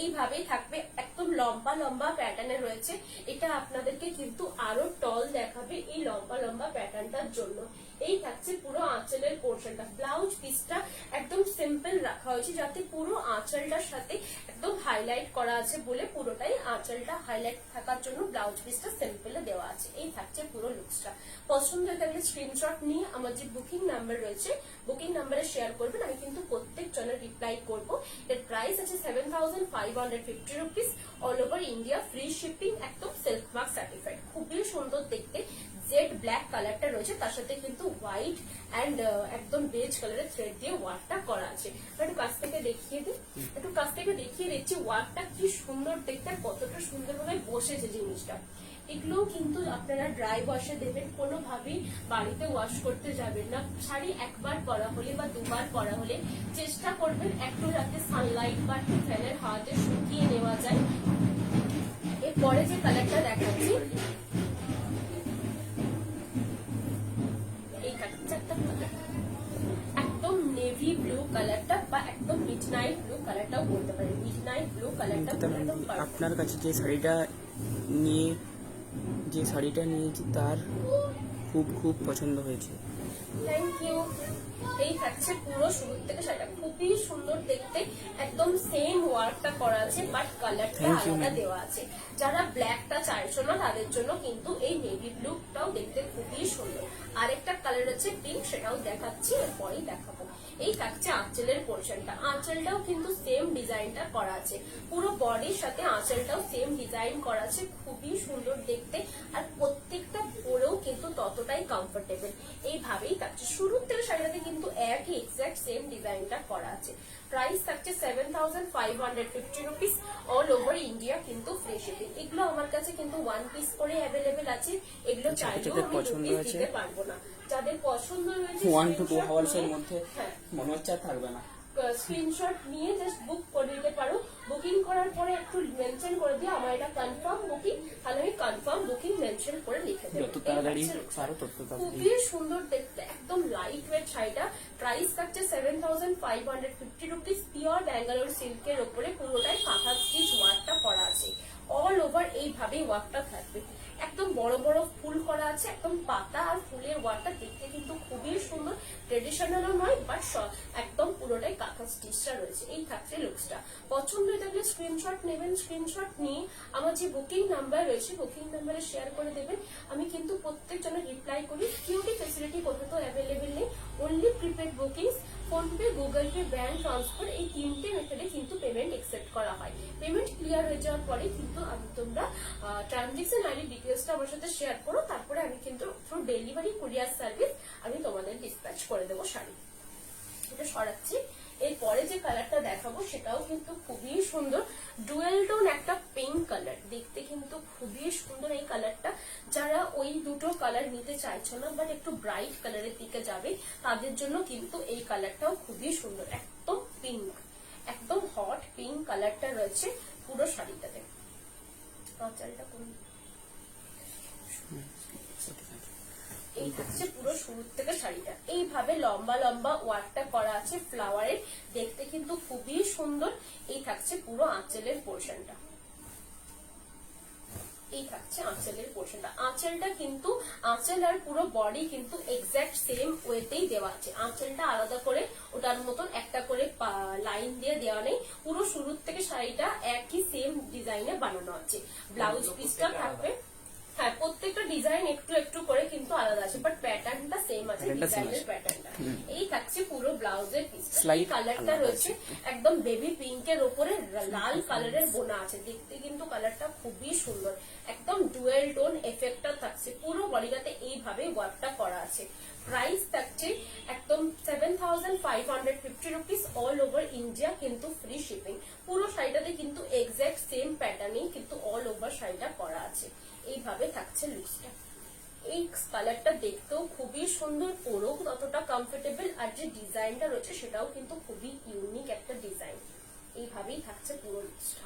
এইভাবেই থাকবে, একদম লম্বা লম্বা প্যাটার্নে রয়েছে। এটা আপনাদেরকে কিন্তু আরো টল দেখাবে এই লম্বা লম্বা প্যাটার্নটার জন্য। এই থাকছে পুরো আঁচলের পোর্শনটা, ব্লাউজ পিসটা একদম সিম্পল রাখা হয়েছে, যাতে পুরো আঁচলটার সাথে একদম হাইলাইট করা আছে বলে পুরোটাই আঁচলটা হাইলাইট থাকার জন্য ব্লাউজ পিসটা সিম্পল দেওয়া আছে। এই থাকছে পুরো লুকসটা। পছন্দ হয়ে থাকলে স্ক্রিনশট নিয়ে আমার যে বুকিং নাম্বার রয়েছে বুকিং নাম্বারে শেয়ার করবেন, আমি কিন্তু প্রত্যেক জনের রিপ্লাই করব। এর প্রাইস আছে 7550 rupees, all over India, free shipping, একদম সিল্ক মার্ক সার্টিফাইড। খুবই সুন্দর দেখতে, জেড ব্ল্যাক কালারটা রয়েছে, তার সাথে কিন্তু হোয়াইট এন্ড একদম বেজ কালারের থ্রেড দিয়ে ওয়ার্কটা করা আছে। একটু কাছ থেকে দেখিয়ে দিই, একটু কাছ থেকে দেখিয়ে দিচ্ছি ওয়ার্কটা কি সুন্দর দেখতে, কতটা সুন্দরভাবে বসেছে জিনিসটা। এগুলো কিন্তু আপনারা ড্রাই ওয়াশে দেবেন, কোনোভাবেই বাড়িতে ওয়াশ করতে যাবেন না। শাড়ি একবার পরা হলে বা দুবার পরা হলে চেষ্টা করবেন একটু রাতে সানলাইট বা একটু ফ্যানের হাওয়াতে শুকিয়ে নেওয়া যায়। এরপরে যে কালারটা দেখাচ্ছি, এই কালারটা একদম নেভি ব্লু কালারটা বা একদম মিডনাইট ব্লু কালারটাও বলতে পারেন। মিডনাইট ব্লু কালারটা একদম আপনার কাছে যে শাড়িটা নিয়েছি তার খুব খুব পছন্দ হয়েছে। Thank you. এই থাকছে পুরো শুরু থেকে শাড়িটা, খুবই সুন্দর দেখতে, একদম সেম ওয়ার্কটা করা আছে বাট কালারটা আলাদা দেওয়া আছে। যারা ব্ল্যাকটা চাইছো না তাদের জন্য কিন্তু এই নেভি ব্লুটাও দেখতে খুবই সুন্দর। আরেকটা কালার আছে পিঙ্ক, সেটাও দেখাচ্ছি, এরপরেই দেখাবো। এই থাকছে আঁচলের পোর্শনটা, আঁচলটাও কিন্তু সেম ডিজাইনটা করা আছে, পুরো বডির সাথে আঁচলটাও সেম ডিজাইন করা আছে, খুবই সুন্দর দেখতে, আর প্রত্যেকটা পরেও কিন্তু ততটাই কমফোর্টেবল। এইভাবেই থাকছে শুরুর থেকে শাড়িটাতে কিন্তু একই এক্সাক্ট সেম ডিজাইনটা করা আছে। প্রাইস থাকছে 7550 রুপিস, অল ওভার ইন্ডিয়া, কিন্তু ফ্রি শিপিং। এগুলো আমার কাছে কিন্তু ওয়ান পিস করে অ্যাভেলেবেল আছে, এগুলো চাইলেও আমি দু পিস দিতে পারবো না। যাদের পছন্দ রয়েছে 1 to 2 hours এর মধ্যে মনে হচ্ছে আর থাকবে না, স্ক্রিনশট নিয়ে জাস্ট বুক করে নিতে পারো। বুকিং করার পরে একটু মেনশন করে দিয়ে আমার এটা কনফার্ম বুকিং, তাহলে আমি কনফার্ম বুকিং মেনশন করে লিখে দেবো। যত তাড়াতাড়ি পারো তত তাড়াতাড়ি। খুবই সুন্দর দেখতে, একদম লাইট ওয়েট শাড়িটা। প্রাইস থাকছে 7550 রুপিস, পিওর ব্যাঙ্গালোর সিল্কের উপরে পুরোটাই কাঁথা স্টিচ ওয়ার্কটা করা আছে। অল ওভার এইভাবেই ওয়ার্কটা থাকবে, একদম বড় বড় ফুল করা আছে, একদম পাতা আর ফুলের ওয়ার্কটা দেখতে কিন্তু খুবই সুন্দর, ট্রেডিশনালও নয় বাট একদম পুরোটাই কাঁথা স্টিচটা রয়েছে। এই থাকছে লুকসটা। পছন্দ হয়ে থাকলে স্ক্রিনশট নেবেন, স্ক্রিনশট নিয়ে আমার যে বুকিং নাম্বার রয়েছে বুকিং নাম্বারে শেয়ার করে দেবেন। আমি কিন্তু প্রত্যেকজনের রিপ্লাই করি। সিকিউরিটি ফেসিলিটি কোথাও তো অ্যাভেলেবেল নেই, only prepaid booking, PhonePe, Google pay, bank transfer, এই তিনটে মেথডে কিন্তু পেমেন্ট একসেপ্ট করা হয়। পেমেন্ট ক্লিয়ার হয়ে যাওয়ার পরে কিন্তু তোমরা ট্রানজেকশন আইডি ডিটেলসটা আমার সাথে শেয়ার করো, তারপরে আমি কিন্তু থ্রু ডেলিভারি কুরিয়ার সার্ভিস আমি তোমাদের ডিসপ্যাচ করে দেবো শাড়ি। এটা সরাচ্ছি। এরপরে যে কালারটা দেখাবো সেটাও কিন্তু খুবই সুন্দর, ডুয়েল টোন একটা পিঙ্ক কালার, দেখতে কিন্তু খুবই সুন্দর এই কালারটা। যারা ওই দুটো কালার নিতে চাইছো না বাট একটু ব্রাইট কালারের দিকে যাবে তাদের জন্য কিন্তু এই কালারটাও খুবই সুন্দর, একদম পিঙ্ক, একদম হট পিঙ্ক কালারটা রয়েছে পুরো শাড়িটাতে। আঁচলটা কোন এই হচ্ছে পুরো শুরু থেকে শাড়িটা, এইভাবে লম্বা লম্বা ওয়ার্কটা করা আছে ফ্লাওয়ারের, দেখতে কিন্তু খুবই সুন্দর। এই থাকছে পুরো আঁচলের পোর্শনটা, এই থাকছে আঁচলের পোর্শনটা। আঁচলটা কিন্তু আঁচল আর পুরো বডি কিন্তু এক্স্যাক্ট সেম ওয়েতেই দেওয়া আছে। আঁচলটা আলাদা করে ওটার মতন একটা করে লাইন দিয়ে দেওয়া নেই, পুরো শুরুর থেকে শাড়িটা একই সেম ডিজাইনে বানানো আছে। ব্লাউজ পিসটা থাকবে, হ্যাঁ প্রত্যেকটা ডিজাইন একটু একটু করে কিন্তু আলাদা আছে, বাট প্যাটার্নটা সেম আছে, ডিজাইনের প্যাটার্নটা। এই থাকছে পুরো ব্লাউজের পিসটা। এই কালারটা রয়েছে একদম বেবি পিঙ্কের উপরে লাল কালারের বোনা আছে, দেখতে কিন্তু কালারটা খুবই সুন্দর, একদম ডুয়েল টোন এফেক্টটা থাকছে। পুরো বডিটাতে এইভাবে ওয়ার্কটা করা আছে। প্রাইস থাকছে একদম 7550 রুপিস, অল ওভার ইন্ডিয়া কিন্তু ফ্রি শিপিং। পুরো শাড়িটাতে কিন্তু এক্স্যাক্ট সেম প্যাটার্নেই কিন্তু অল ওভার শাড়িটা করা আছে। এইভাবে থাকছে লুকসটা। এই কালারটা দেখতেও খুবই সুন্দর, পরেও ততটা কমফোর্টেবল, আর যে ডিজাইনটা রয়েছে সেটাও কিন্তু খুবই ইউনিক একটা ডিজাইন। এইভাবেই থাকছে পুরো লুকসটা।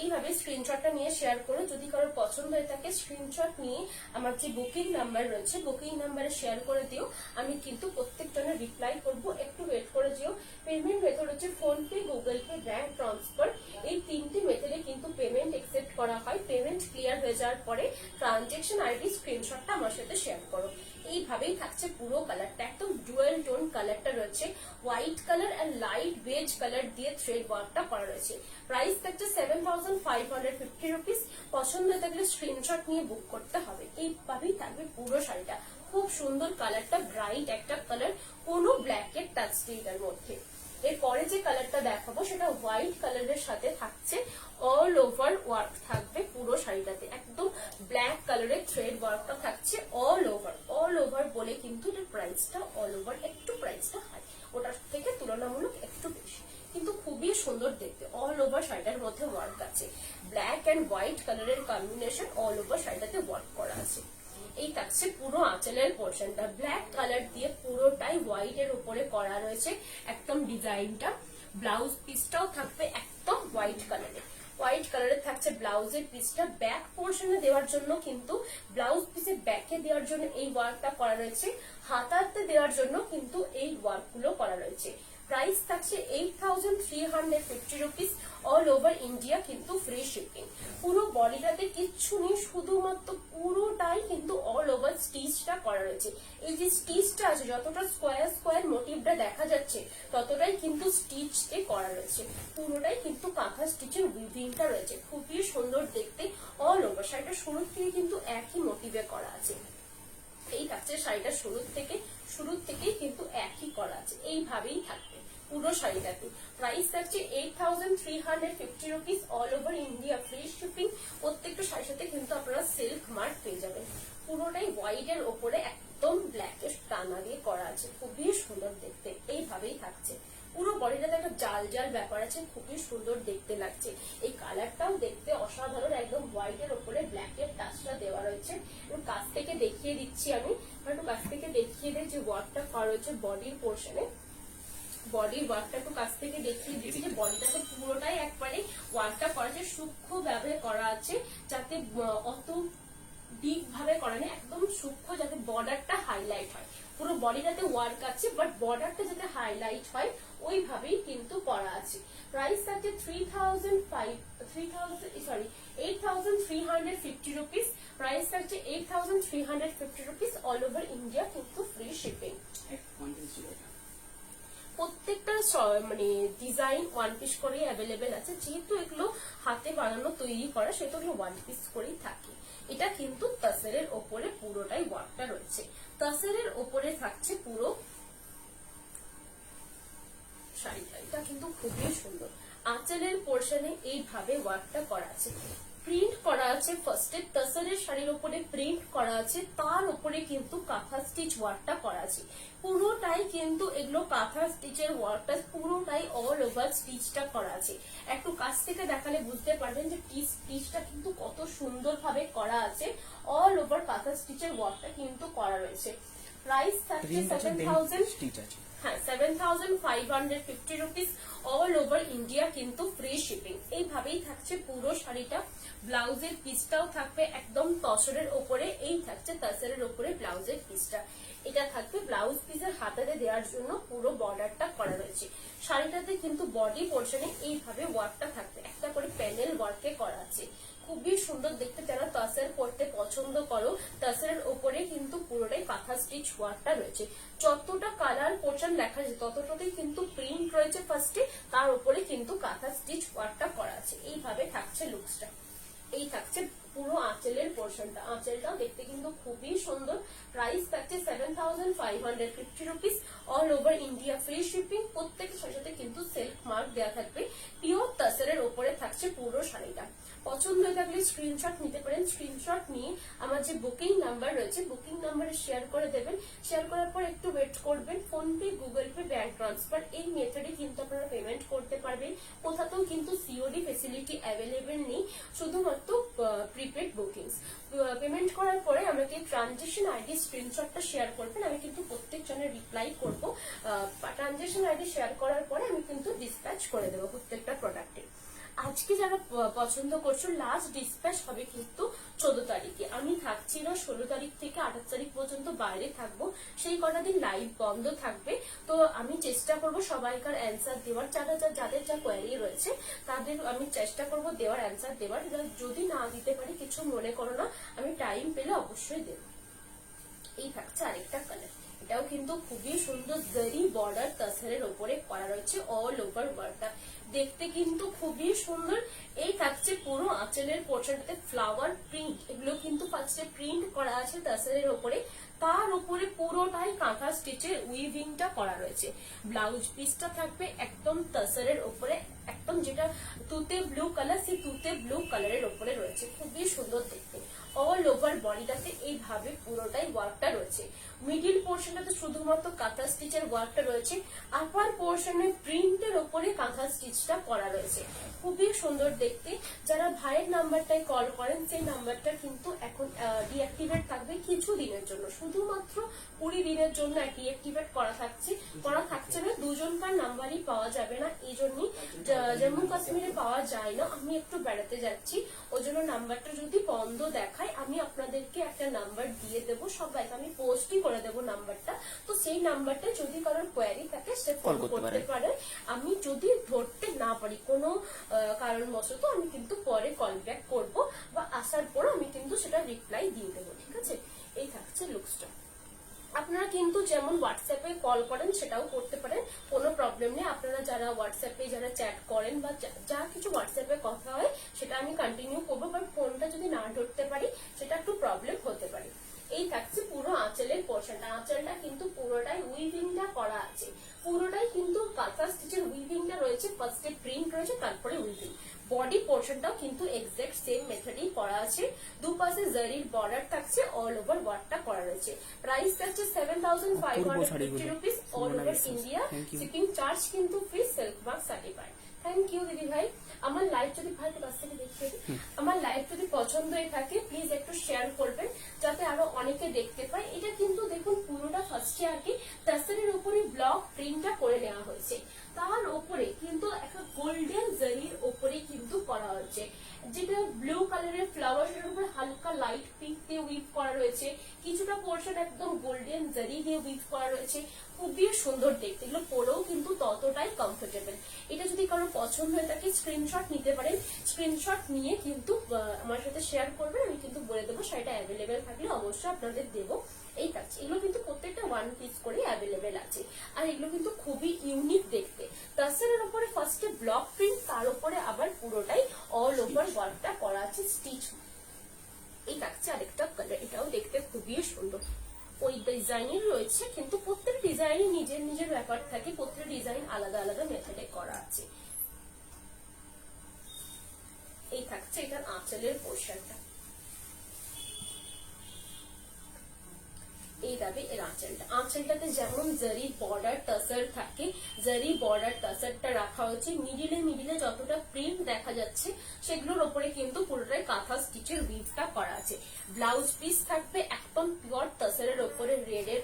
এইভাবে স্ক্রিনশটটা নিয়ে শেয়ার করো। যদি কারোর পছন্দ হয়ে থাকে স্ক্রিনশট নিয়ে আমার যে বুকিং নাম্বার রয়েছে বুকিং নাম্বারে শেয়ার করে দিও, আমি কিন্তু প্রত্যেকজনের রিপ্লাই করব। একটু ওয়েট করে দিও। পেমেন্ট মেথড হচ্ছে phone pay, Google pay, bank transfer, এই তিনটি মেথডে কিন্তু পেমেন্ট একসেপ্ট করা হয়। পেমেন্ট ক্লিয়ার হয়ে যাওয়ার পরে ট্রানজেকশন আইডি স্ক্রিনশটটা আমার সাথে শেয়ার করো। এইভাবেই থাকছে পুরো কালারটা, একদম ডুয়েল টোন কালারটা রয়েছে, white colour and light beige colour দিয়ে থ্রেড ওয়ার্কটা করা রয়েছে। প্রাইস থাকছে 7550 রুপিস। পছন্দ থাকলে স্ক্রিনশট নিয়ে বুক করতে হবে। এইভাবেই থাকবে পুরো শাড়িটা, খুব সুন্দর কালারটা, ব্রাইট একটা কালার, কোনো ব্ল্যাকের টাচ নেই এটার মধ্যে। এরপরে যে কালারটা দেখাবো সেটা হোয়াইট কালারের সাথে থাকছে অল ওভার ওয়ার্ক থাকবে পুরো শাড়িটাতে, একদম ব্ল্যাক কালারের থ্রেড ওয়ার্কটা থাকছে অল ওভার বলে কিন্তু এটার প্রাইসটা অল ওভার একটু প্রাইসটা হাই, ওটার থেকে তুলনামূলক একটু বেশি, কিন্তু খুবই সুন্দর দেখতে। অল ওভার শাড়িটার মধ্যে ওয়ার্ক আছে, ব্ল্যাক এন্ড হোয়াইট কালারের কম্বিনেশন অল ওভার শাড়িটাতে ওয়ার্ক করা আছে। এই থাকছে পুরো আঁচলের পোর্শনটা, ব্ল্যাক কালার দিয়ে পুরোটাই হোয়াইট এর উপরে করা রয়েছে একদম ডিজাইনটা। ব্লাউজ পিসটাও থাকবে একদম হোয়াইট কালারের থাকছে ব্লাউজের পিসটা। ব্যাক পোর্শনে দেওয়ার জন্য কিন্তু ব্লাউজ পিসের ব্যাকে দেওয়ার জন্য এই ওয়ার্কটা করা রয়েছে, হাতাতে দেওয়ার জন্য কিন্তু এই ওয়ার্ক গুলো করা রয়েছে। প্রাইস থাকছে 8350 রুপিস, অল ওভার ইন্ডিয়া কিন্তু ফ্রি শিপিং। পুরো বডিটাতে কিচ্ছু নেই, শুধুমাত্র পুরোটাই কিন্তু অল ওভার স্টিচটা করা রয়েছে। এই যে স্টিচটা আছে, যতটা স্কোয়ার স্কোয়ার মোটিভটা দেখা যাচ্ছে ততটাই কিন্তু স্টিচে করা রয়েছে, পুরোটাই কিন্তু কাঁথা স্টিচের উইভিংটা রয়েছে, খুবই সুন্দর দেখতে। অল ওভার শাড়িটা শুরুর থেকে কিন্তু একই মোটিভে করা আছে। এই থাকছে শাড়িটা শুরুর থেকেই কিন্তু একই করা আছে, এইভাবেই থাকবে পুরো শাড়িটাতে। প্রাইস থাকছে 8350 rupees, all over India free shipping. প্রত্যেকটা শাড়ির সাথে কিন্তু আপনারা সিল্ক মার্ক পেয়ে যাবেন। পুরোটাই হোয়াইট এর ওপরে একদম ব্ল্যাক এর টানা দিয়ে করা আছে, খুবই সুন্দর দেখতে। এইভাবেই থাকছে পুরো বডিটাতে একটা জাল জাল ব্যাপার আছে, খুবই সুন্দর দেখতে লাগছে। এই কালারটাও দেখতে অসাধারণ, একদম হোয়াইট এর ওপরে ব্ল্যাক এর টাচটা দেওয়া রয়েছে। কাছ থেকে দেখিয়ে দিচ্ছি আমি, একটু কাছ থেকে দেখিয়ে দিই যে ওয়ার্কটা করা রয়েছে বডির পোর্শনে। বডির ওয়ার্কটা একটু কাছ থেকে দেখিয়ে দিচ্ছি যে বডিটাতে পুরোটাই একবারে ওয়ার্কটা করা আছে, সূক্ষ্ম ভাবে করা আছে, যাতে অত ডিপ ভাবে করা নেই, একদম সূক্ষ্ম, যাতে বর্ডারটা হাইলাইট হয়। পুরো বডিটাতে ওয়ার্ক আছে, বাট বর্ডারটা যাতে হাইলাইট হয় ওইভাবেই কিন্তু করা আছে। প্রাইস থাকছে 8350 রুপিস। প্রাইস থাকছে 8350 রুপিস, অল ওভার ইন্ডিয়া কিন্তু ফ্রি শিপিং। প্রত্যেকটা মানে ডিজাইন ওয়ান পিস করে অ্যাভেলেবেল আছে, যেহেতু এগুলো হাতে বানানো তৈরি করা সেহেতু ওয়ান পিস করেই থাকে। এটা কিন্তু তাসেরের ওপরে পুরোটাই ওয়ার্কটা রয়েছে, তাসেরের ওপরে থাকছে পুরো শাড়িটা। এটা কিন্তু খুবই সুন্দর, আঁচলের পোর্শনে এইভাবে ওয়ার্কটা করা আছে, প্রিন্ট করা আছে। ফার্স্টে তাসরের শাড়ির উপরে প্রিন্ট করা আছে, তার উপরে কিন্তু কাঁথা স্টিচ ওয়ার্কটা করা আছে। পুরোটাই কিন্তু এগুলো কাঁথা স্টিচের ওয়ার্কটা, পুরোটাই অল ওভার স্টিচটা করা আছে। একটু কাছ থেকে দেখালে বুঝতে পারবেন যে স্টিচটা কিন্তু কত সুন্দর ভাবে করা আছে। অল ওভার কাঁথা স্টিচের ওয়ার্কটা কিন্তু করা রয়েছে। প্রাইস থাকছে 7550 রুপিস, অল ওভার ইন্ডিয়া কিন্তু ফ্রি শিপিং। এইভাবেই থাকছে পুরো শাড়িটা। ব্লাউজের পিসটাও থাকবে একদম তসরের ওপরে, এই থাকছে তাসরের ওপরে ব্লাউজের পিসটা। এটা থাকবে ব্লাউজ পিসের হাতাতে দেওয়ার জন্য পুরো বর্ডারটা করা রয়েছে। শাড়িটাতে কিন্তু বডি পোর্শনে এইভাবে ওয়ার্কটা থাকবে, একটা করে প্যানেল ওয়ার্কে করা আছে, খুবই সুন্দর দেখতে। যারা তাসের পরতে পছন্দ করো, তাসের উপরে কিন্তু পুরোটাই কাঁথা স্টিচ ওয়ার্কটা রয়েছে। যতটা কালার পোর্শন দেখা যাচ্ছে ততটাই কিন্তু প্রিন্ট রয়েছে ফার্স্টে, তার উপরে কিন্তু কাঁথা স্টিচ ওয়ার্কটা করা আছে। এইভাবে থাকছে লুকসটা। এই থাকছে পুরো আঁচলের পোর্শনটা। আঁচলটাও দেখতে কিন্তু খুবই সুন্দর। প্রাইস থাকছে 7550 rupees, all over India, free shipping. প্রত্যেকের সাথে কিন্তু সেলফ মার্ক দেওয়া থাকবে। পিওর তাসের উপরে থাকছে পুরো শাড়িটা। পছন্দ হয়ে থাকলে স্ক্রিনশট নিতে পারেন। স্ক্রিনশট নিয়ে আমার যে বুকিং নাম্বার রয়েছে বুকিং নাম্বারে শেয়ার করে দেবেন। শেয়ার করার পর একটু ওয়েট করবেন। PhonePe, Google pay, bank transfer এই মেথডে কিন্তু আপনারা পেমেন্ট করতে পারবেন। কোথাতেও কিন্তু সিওডি ফেসিলিটি অ্যাভেলেবেল নেই, শুধুমাত্র প্রিপেড বুকিংস। পেমেন্ট করার পরে আমাকে ট্রানজেকশন আইডি স্ক্রিনশটটা শেয়ার করবেন। আমি কিন্তু প্রত্যেক জনের রিপ্লাই করবো। ট্রানজেকশন আইডি শেয়ার করার পরে আমি কিন্তু ডিসপ্যাচ করে দেবো প্রত্যেকটা প্রোডাক্টে। আজকে যারা পছন্দ করছো, লাস্ট ডিসপ্যাচ হবে কিন্তু 14 তারিখে। আমি থাকছি না 16 তারিখ থেকে 28 তারিখ পর্যন্ত বাইরে থাকবো। সেই কটা দিন লাইভ বন্ধ থাকবে। তো আমি চেষ্টা করব সবাইকার অ্যান্সার দেওয়ার। যাদের যা কোয়ারি রয়েছে তাদের আমি চেষ্টা করব দেওয়ার, অ্যান্সার দেওয়ার। যদি না দিতে পারি কিছু মনে করো না, আমি টাইম পেলে অবশ্যই দেব। এই থাকছে আরেকটা কালার। এটাও কিন্তু খুবই সুন্দর, জারি বর্ডার তাসেরের উপরে করা রয়েছে অল ওভার ওয়ার্কটা। দেখতে কিন্তু খুবই সুন্দর। এই থাকছে পুরো আঁচলের পোর্শনটাতে ফ্লাওয়ার প্রিন্ট। এগুলো কিন্তু ফার্স্টে প্রিন্ট করা আছে তাসেরের উপরে, তার উপরে পুরোটাই কাঁথা স্টিচের উইভিংটা করা রয়েছে। ব্লাউজ পিসটা থাকবে একদম তাসেরের উপরে, একদম যেটা তুতে ব্লু কালার, সেই তুতে ব্লু কালারের উপরে রয়েছে। খুবই সুন্দর দেখতে। অল ওভার বডিটাতে এইভাবে পুরোটাই ওয়ার্কটা রয়েছে। মিডিল পোর্শনটাতে শুধুমাত্র কাঁথা স্টিচের ওয়ার্কটা রয়েছে। আপার পোর্শনে প্রিন্টের ওপরে কাঁথা স্টিচটা করা রয়েছে। খুবই সুন্দর দেখতে। যারা ভাইয়ের নাম্বারটায় কল করেন সেই নাম্বারটা কিন্তু এখন ডিঅ্যাক্টিভেট থাকবে কিছু দিনের জন্য, শুধুমাত্র 20 দিনের জন্য ডিঅ্যাক্টিভেট করা থাকছে না। দুজনকার নাম্বারই পাওয়া যাবে না। এই জন্যই জম্মু কাশ্মীরে পাওয়া যায় না। আমি একটু বেড়াতে যাচ্ছি, ওই জন্য নাম্বারটা যদি বন্ধ দেখায় আমি আপনাদেরকে একটা নাম্বার দিয়ে দেবো। সবাইকে আমি পোস্টই করে দেবো নাম্বারটা। তো সেই নাম্বারটা যদি কারোর কোয়ারি থাকে সে ফোন করতে পারে। আমি যদি ধরতে না পারি কোনো কারণবশত, আমি কিন্তু পরে কল ব্যাক করবো বা আসার পর আমি কিন্তু সেটা রিপ্লাই দিয়ে দেবো। ঠিক আছে? এই থাকছে লুকসটা। আপনারা কিন্তু যেমন হোয়াটসঅ্যাপে কল করেন সেটাও করতে পারেন, কোনো প্রবলেম নেই। আপনারা যারা হোয়াটসঅ্যাপে যারা চ্যাট করেন বা যা কিছু হোয়াটসঅ্যাপে কথা হয় সেটা আমি কন্টিনিউ করবো, বাট ফোনটা যদি না ধরতে পারি সেটা একটু প্রবলেম হতে পারে। এই থাকছে পুরো আঁচলের পোর্শনটা। আঁচলটা কিন্তু পুরোটাই উইভিংটা করা আছে। পুরোটাই কিন্তু কাঁথা স্টিচের উইভিংটা রয়েছে। ফার্স্টে প্রিন্ট রয়েছে, তারপরে উইভিং। বডি পোর্শনটাও কিন্তু এক্সাক্ট সেম মেথডেই করা আছে। দুপাশে জারির বর্ডার থাকছে, অল ওভার ওয়ার্কটা করা রয়েছে। প্রাইস থাকছে 7550 rupees, all over India, shipping charge কিন্তু free, self mark certified. Thank you দিদি ভাই। আমার লাইভ যদি ভাই কাছ থেকে দেখতে, আমার লাইভ যদি পছন্দ হয়ে থাকে প্লিজ একটু শেয়ার করবেন যাতে আরো অনেকে দেখতে পায়। এটা কিন্তু দেখুন পুরোটা ফার্স্টে আর কি তাসেরের উপরে ব্লক প্রিন্টটা করে নেওয়া হয়েছে। তার উপরে কিন্তু একটা গোল্ডেন জারির উপরে কিন্তু করা হচ্ছে, যেটা ব্লু কালারের ফ্লাওয়ার, সেটার উপরে হালকা লাইট পিঙ্ক দিয়ে উইভ করা রয়েছে। কিছুটা পোর্শন একদম গোল্ডেন জারি দিয়ে উইভ করা রয়েছে। খুবই সুন্দর দেখতে। এগুলো পরেও কিন্তু ততটাই কমফোর্টেবল। এটা যদি কারো পছন্দ হয়ে থাকে স্ক্রিনশট নিতে পারেন। স্ক্রিনশট নিয়ে কিন্তু আমার সাথে শেয়ার করবেন, আমি কিন্তু বলে দেবো। শাড়িটা অ্যাভেলেবেল থাকলে অবশ্যই আপনাদের দেবো। এই থাকছে। এগুলো কিন্তু প্রত্যেকটা 1 পিস করে অ্যাভেলেবেল আছে। আর এগুলো কিন্তু খুবই ইউনিক দেখতে। তাসেরের উপরে ফার্স্টে ব্লক প্রিন্ট, তার উপরে আবার পুরোটাই অল ওভার ওয়ার্কটা করা আছে স্টিচ। এই থাকছে আরেকটা কালার। এটাও দেখতে খুবই সুন্দর। ওই ডিজাইনই রয়েছে, কিন্তু প্রত্যেক ডিজাইনই নিজের নিজের ব্যাপার থাকে। প্রত্যেক ডিজাইন আলাদা আলাদা মেথডে করা আছে। এই থাকছে এটার আঁচলের পোর্শনটা। এই যাবে এর আঁচলটা। আঁচলটাতে যেমন জারি বর্ডার টাসার থাকে, জারি বর্ডার টাসারটা রাখা হয়েছে। মিডিলে যতটা প্রিন্ট দেখা যাচ্ছে সেগুলোর উপরে কিন্তু পুরোটাই কাঁথা স্টিচের উইভটা করা আছে। ব্লাউজ পিস থাকবে একদম পিওর টাসারের উপরে রেড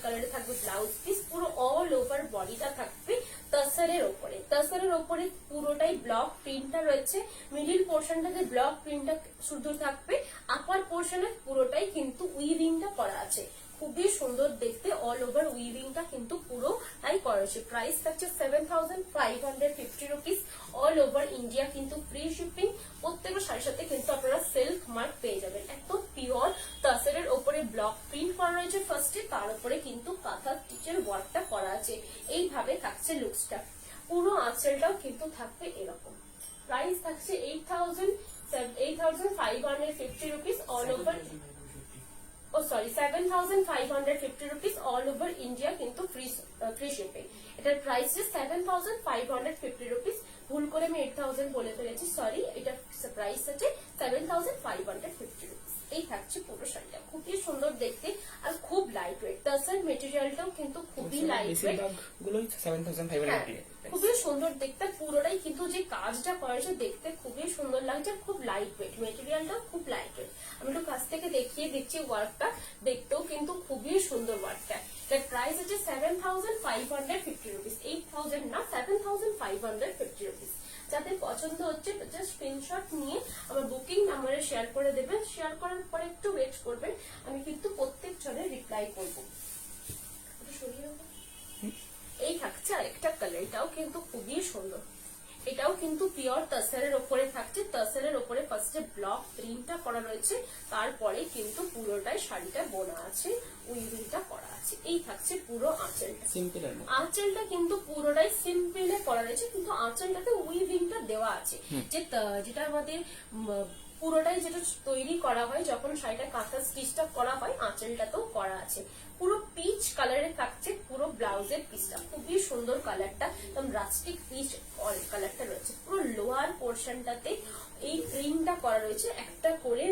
কালারে থাকবে ব্লাউজ পিস। পুরো অল ওভার বডিটা থাকবে তাসরের উপরে। তাসরের উপরে পুরোটাই ব্লক প্রিন্টটা রয়েছে। মিডিল পোর্শনটাতে ব্লক প্রিন্টটা শুধু থাকবে। আপার পোর্শনে পুরোটাই কিন্তু উইভিংটা করা আছে। খুবই সুন্দর দেখতে, অল ওভার উইভিংটা কিন্তু পুরোটাই করা রয়েছে। প্রাইস থাকছে 7550 রুপিস, অল ওভার ইন্ডিয়া কিন্তু ফ্রি শিপিং। প্রত্যেকটা শাড়ির সাথে কিন্তু আপনারা সিল্ক মার্ক পেয়ে যাবেন। একদম পিওর তাসরের ওপরে ব্লক প্রিন্ট করা রয়েছে ফার্স্টে, তার উপরে কিন্তু কাঁথা স্টিচের ওয়ার্কটা করা আছে। এইভাবে থাকছে লুকসটা। পুরো আঁচলটাও কিন্তু থাকবে এরকম। প্রাইস থাকছে 8550 rupees, all over 7550 rupees, all over India কিন্তু ফ্রি শিপিং। এটার প্রাইস 7550 রুপিস। ভুল করে আমি 8000 বলে ফেলেছি, সরি। এটা প্রাইস আছে 7550 রুপিস। এই থাকছে পুরো শাড়িটা, খুবই সুন্দর দেখতে আর খুব লাইট ওয়েট। তাছাড়া মেটেরিয়ালটাও কিন্তু খুবই লাইট ওয়েট, খুবই সুন্দর দেখতে। পুরোটাই কিন্তু যে কাজটা করেছে দেখতে খুবই সুন্দর লাগছে, খুব লাইট ওয়েট, মেটেরিয়ালটাও খুব লাইট ওয়েট। আমি একটু কাছ থেকে দেখিয়ে দিচ্ছি ওয়ার্কটা, দেখতেও কিন্তু খুবই সুন্দর ওয়ার্কটা। এর প্রাইস আছে 7550 রুপিস, 8000 না, 7550 রুপিস। যাদের পছন্দ হচ্ছে জাস্ট স্ক্রিনশট নিয়ে আমার বুকিং নাম্বারে শেয়ার করে দেবেন। শেয়ার করার পরে একটু ওয়েট করবেন, আমি কিন্তু প্রত্যেক জনের রিপ্লাই করবো। এই থাকছে আরেকটা কালার, এটাও কিন্তু খুবই সুন্দর। এটাও কিন্তু পিওর তাসরের ওপরে থাকছে। তাসরের ওপরে ফার্স্টে ব্লক প্রিন্টটা করা রয়েছে, তারপরে কিন্তু পুরোটাই শাড়িটা বোনা আছে, উইভিংটা করা আছে। এই থাকছে পুরো আঁচলটা। আঁচলটা কিন্তু পুরোটাই সিম্পলে করা রয়েছে, কিন্তু আঁচলটাতে উইভিংটা দেওয়া আছে। যেটা আমাদের পুরোটাই যেটা তৈরি করা হয় যখন শাড়িটা কাঁথা স্টিচটা করা হয়, আঁচলটাতেও করা আছে। পুরো পিচ কালারে থাকছে পুরো ব্লাউজের পিসটা, খুবই সুন্দর কালারটা, একদম রাস্টিক পিচ কালারটা রয়েছে। পুরো লোয়ার পোর্শনটাতে এই প্রিন্টটা করা রয়েছে, একটা করে